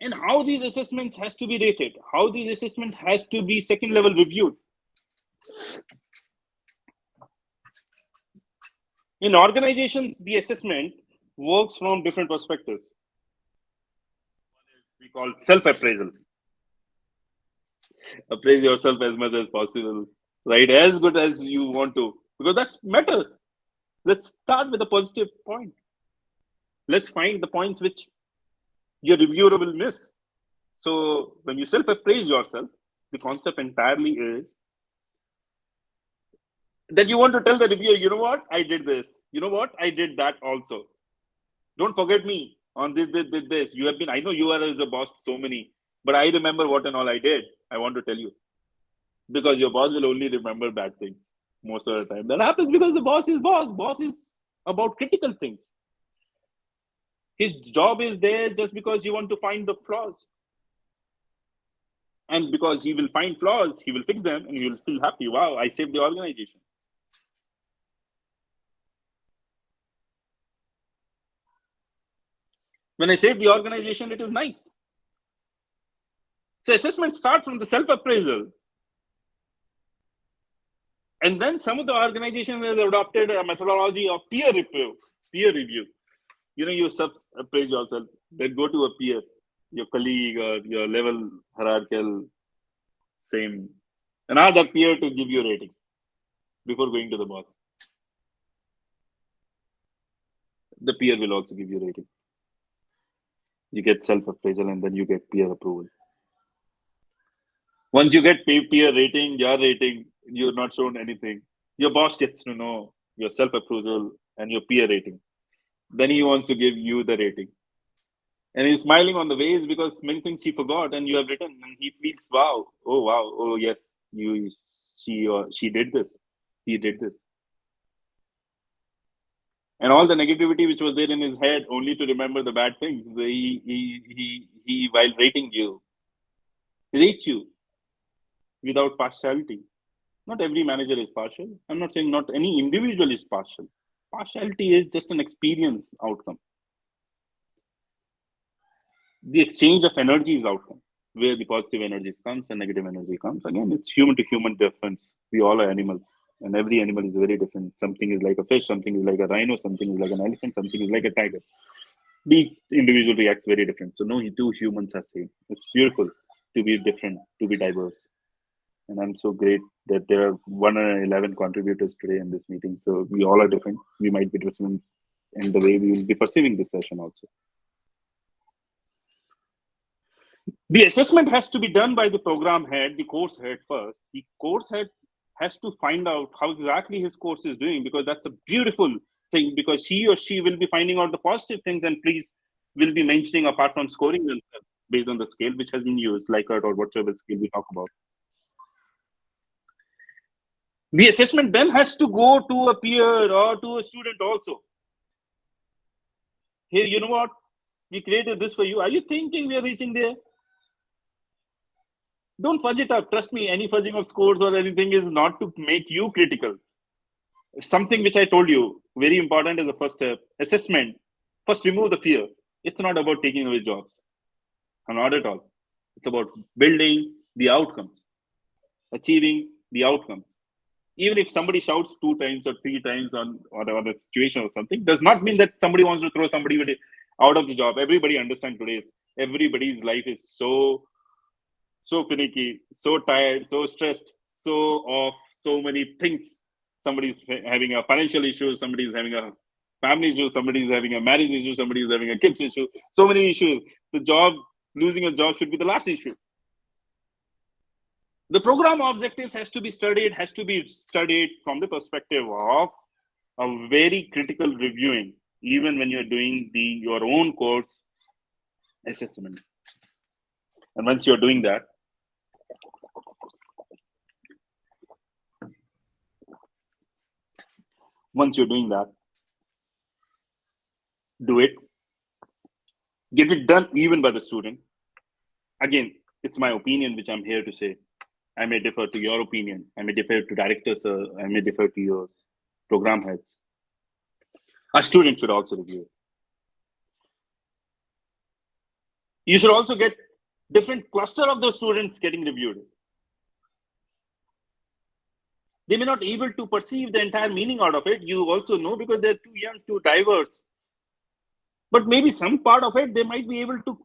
and how these assessments has to be rated, how these assessment has to be second level reviewed. In organizations, the assessment works from different perspectives. One is we call self-appraisal. Appraise yourself as much as possible, right? As good as you want to, because that matters. Let's start with a positive point. Let's find the points which your reviewer will miss. So when you self-appraise yourself, the concept entirely is that you want to tell the reviewer, you know what, I did this. You know what, I did that also. Don't forget me on this. You have been, I know you are as a boss so many, but I remember what and all I did. I want to tell you. Because your boss will only remember bad things most of the time. That happens because the boss is boss. Boss is about critical things. His job is there just because you want to find the flaws. And because he will find flaws, he will fix them and you will feel happy. Wow, I saved the organization. When I save the organization, it is nice. So assessment starts from the self-appraisal. And then some of the organizations have adopted a methodology of peer review. You know, you self-appraise yourself, then go to a peer, your colleague or your level hierarchical, same. And ask that peer to give you a rating before going to the boss. The peer will also give you a rating. You get self-appraisal and then you get peer approval. Once you get peer rating, your rating, you're not shown anything. Your boss gets to know your self-appraisal and your peer rating. Then he wants to give you the rating. And he's smiling on the ways because many things he forgot and you have written. And he feels, wow, oh, yes, you she did this, he did this. And all the negativity which was there in his head, only to remember the bad things. He while rating you, rates you without partiality. Not every manager is partial. I'm not saying not any individual is partial. Partiality is just an experience outcome. The exchange of energy is outcome, where the positive energy comes and negative energy comes. Again, it's human to human difference. We all are animals, and every animal is very different. Something is like a fish, something is like a rhino, something is like an elephant, something is like a tiger. Each individual reacts very different. So no two humans are same. It's beautiful to be different, to be diverse. And I'm so great that there are 111 contributors today in this meeting. So we all are different. We might be different in the way we will be perceiving this session also. The assessment has to be done by the program head, the course head first. The course head has to find out how exactly his course is doing, because that's a beautiful thing, because he or she will be finding out the positive things and please will be mentioning apart from scoring themselves based on the scale which has been used, Likert or whatever scale we talk about. The assessment then has to go to a peer or to a student also. Hey, you know what? We created this for you. Are you thinking we are reaching there? Don't fudge it up. Trust me, any fudging of scores or anything is not to make you critical. Something which I told you, very important is the first step. Assessment. First, remove the fear. It's not about taking away jobs. Not at all. It's about building the outcomes, achieving the outcomes. Even if somebody shouts 2 times or 3 times on a situation or something, does not mean that somebody wants to throw somebody out of the job. Everybody understands everybody's life is so finicky, so tired, so stressed, so off, so many things. Somebody's having a financial issue, somebody's having a family issue, somebody's having a marriage issue, somebody's having a kids issue, so many issues. Losing a job should be the last issue. The program objectives has to be studied from the perspective of a very critical reviewing, even when you're doing your own course assessment. And once you're doing that, do it. Get it done even by the student. Again, it's my opinion, which I'm here to say. I may differ to your opinion. I may differ to directors. I may differ to your program heads. A student should also review it. You should also get different cluster of those students getting reviewed. They may not be able to perceive the entire meaning out of it. You also know, because they're too young, too diverse. But maybe some part of it, they might be able to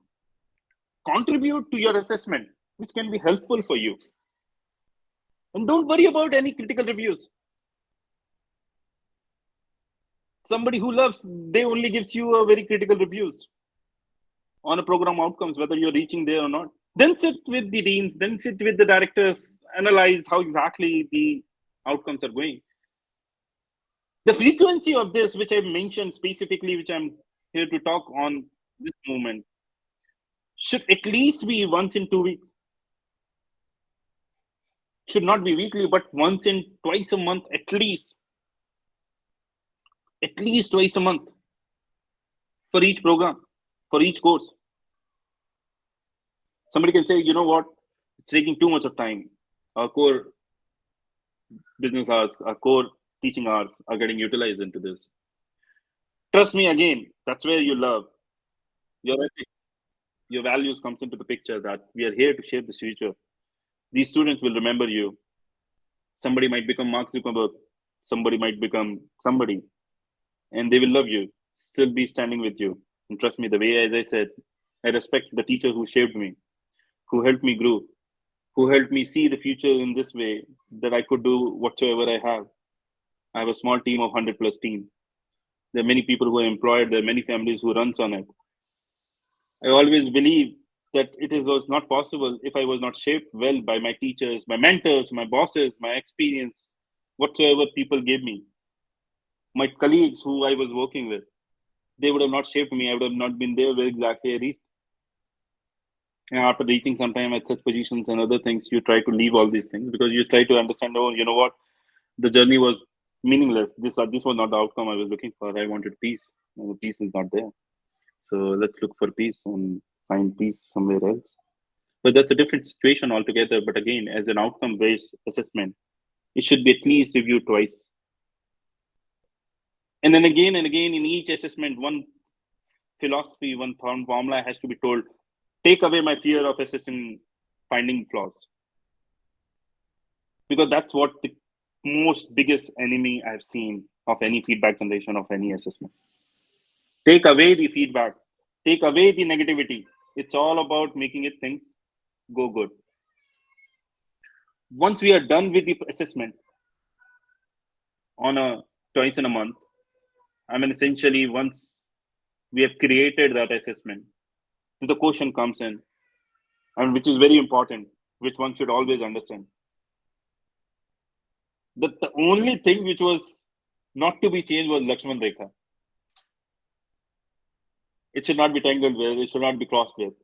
contribute to your assessment, which can be helpful for you. And don't worry about any critical reviews. Somebody who loves, they only gives you a very critical reviews on a program outcomes, whether you're reaching there or not. Then sit with the deans, then sit with the directors, analyze how exactly the outcomes are going. The frequency of this, which I mentioned specifically, which I'm here to talk on this moment, should at least be once in 2 weeks. Should not be weekly, but twice a month at least. At least twice a month for each program, for each course. Somebody can say, you know what, it's taking too much of time. Our core business hours, our core teaching hours are getting utilized into this. Trust me, again, that's where you love. Your ethics, your values comes into the picture, that we are here to shape this future. These students will remember you. Somebody might become Mark Zuckerberg. Somebody might become somebody. And they will love you, still be standing with you. And trust me, the way, as I said, I respect the teacher who shaped me, who helped me grow, who helped me see the future in this way, that I could do whatsoever I have. I have a small team of 100+ team. There are many people who are employed. There are many families who runs on it. I always believe that was not possible if I was not shaped well by my teachers, my mentors, my bosses, my experience, whatsoever people gave me. My colleagues who I was working with, they would have not shaped me. I would have not been there where exactly I reached. And after reaching some time at such positions and other things, you try to leave all these things because you try to understand, oh, you know what, the journey was meaningless. This was not the outcome I was looking for. I wanted peace. And the peace is not there. So let's look for peace and find peace somewhere else. But that's a different situation altogether. But again, as an outcome-based assessment, it should be at least reviewed twice. And then again and again in each assessment, one philosophy, one formula has to be told, take away my fear of assessing, finding flaws. Because that's what the most biggest enemy I've seen of any feedback generation, of any assessment. Take away the feedback, take away the negativity. It's all about making it things go good. Once we are done with the assessment on a twice in a month, I mean, essentially, once we have created that assessment, the question comes in, and which is very important, which one should always understand. That the only thing which was not to be changed was Lakshman Rekha. It should not be tangled with, it should not be crossed with.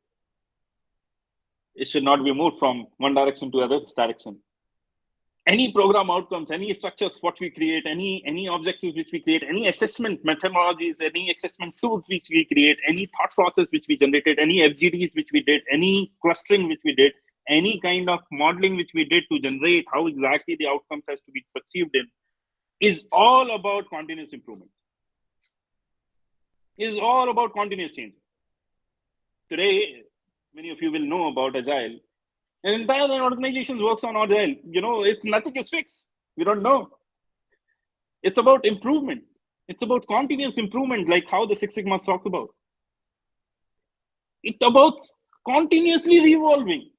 It should not be moved from one direction to other direction. Any program outcomes, any structures, what we create, any objectives which we create, any assessment methodologies, any assessment tools which we create, any thought process which we generated, any FGDs which we did, any clustering which we did, any kind of modeling which we did to generate how exactly the outcomes has to be perceived in, is all about continuous improvement. Is all about continuous change. Today, many of you will know about Agile. An entire organization works on Agile. You know, nothing is fixed. We don't know. It's about improvement. It's about continuous improvement, like how the Six Sigma talked about. It's about continuously revolving.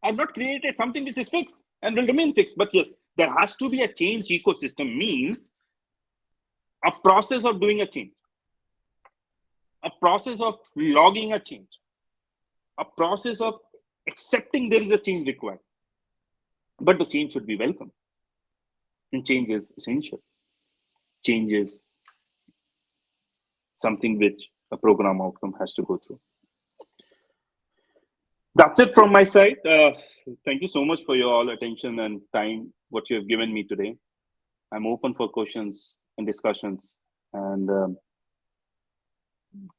I've not created something which is fixed and will remain fixed. But yes, there has to be a change ecosystem, means a process of doing a change, a process of logging a change, a process of accepting there is a change required. But the change should be welcome. And change is essential. Change is something which a program outcome has to go through. That's it from my side. Thank you so much for your all attention and time, what you have given me today. I'm open for questions and discussions. And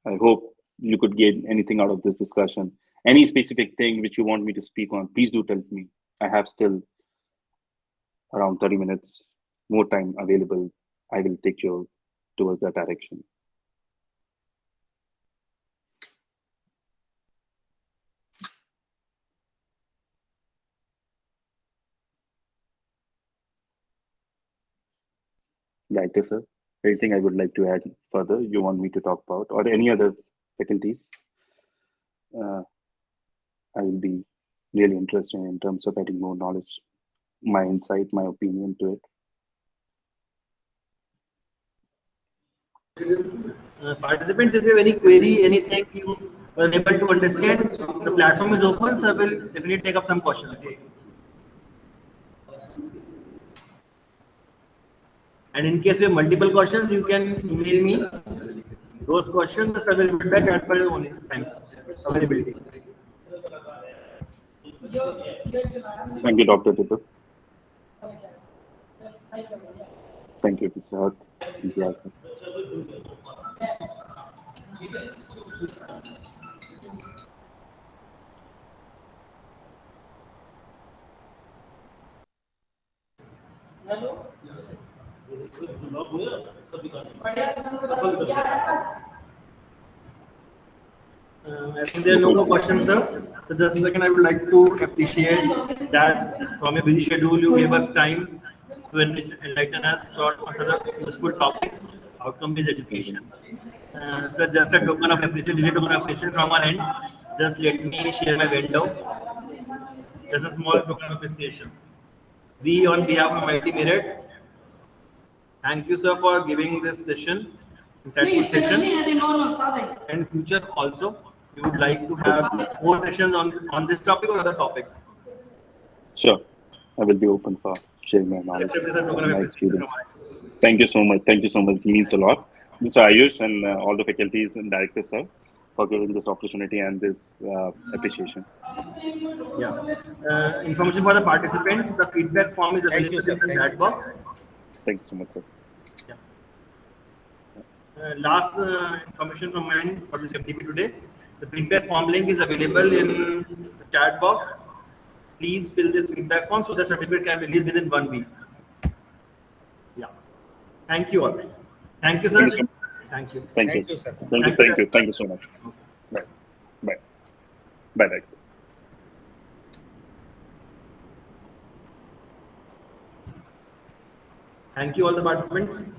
I hope you could gain anything out of this discussion. Any specific thing which you want me to speak on, please do tell me. I have still around 30 minutes more time available. I will take you towards that direction. Director, sir, anything I would like to add further you want me to talk about, or any other faculties? I will be really interested in terms of adding more knowledge, my insight, my opinion to it. Participants, if you have any query, anything you are unable to understand, the platform is open, so we'll definitely take up some questions. And in case you have multiple questions, you can email me those questions. The survey will be back at per own time availability. Thank you, Dr. Tipu. Thank you, Mr. Hart. Thank you, Asif. I think there are no more questions, sir. So just a second, I would like to appreciate that from a busy schedule, you gave us time to enlighten us on such a useful topic, outcome-based education. So just a token of appreciation, digital token of appreciation from our end. Just let me share my window. Just a small token of appreciation. We, on behalf of MITMeerut, thank you, sir, for giving this session, insightful session. And future also, we would like to have more sessions on this topic or other topics. Sure, I will be open for sharing my knowledge and my experience. Thank you so much. Thank you so much. It means a lot. Mr. Ayush and all the faculties and directors, sir. for giving this opportunity and this appreciation. Yeah. Information for the participants. The feedback form is Thank you, available sir. in the Thank chat you. box. Thank you so much, sir. Yeah. Last information from mine for this FDP today. The feedback form link is available in the chat box. Please fill this feedback form so the certificate can be released within 1 week. Yeah. Thank you all. Thank you, sir. Thank you so much. Thank you. Thank you. Thank you, sir. Thank you. Thank you. Thank you so much. Bye. Bye. Bye. Bye. Thank you all the participants.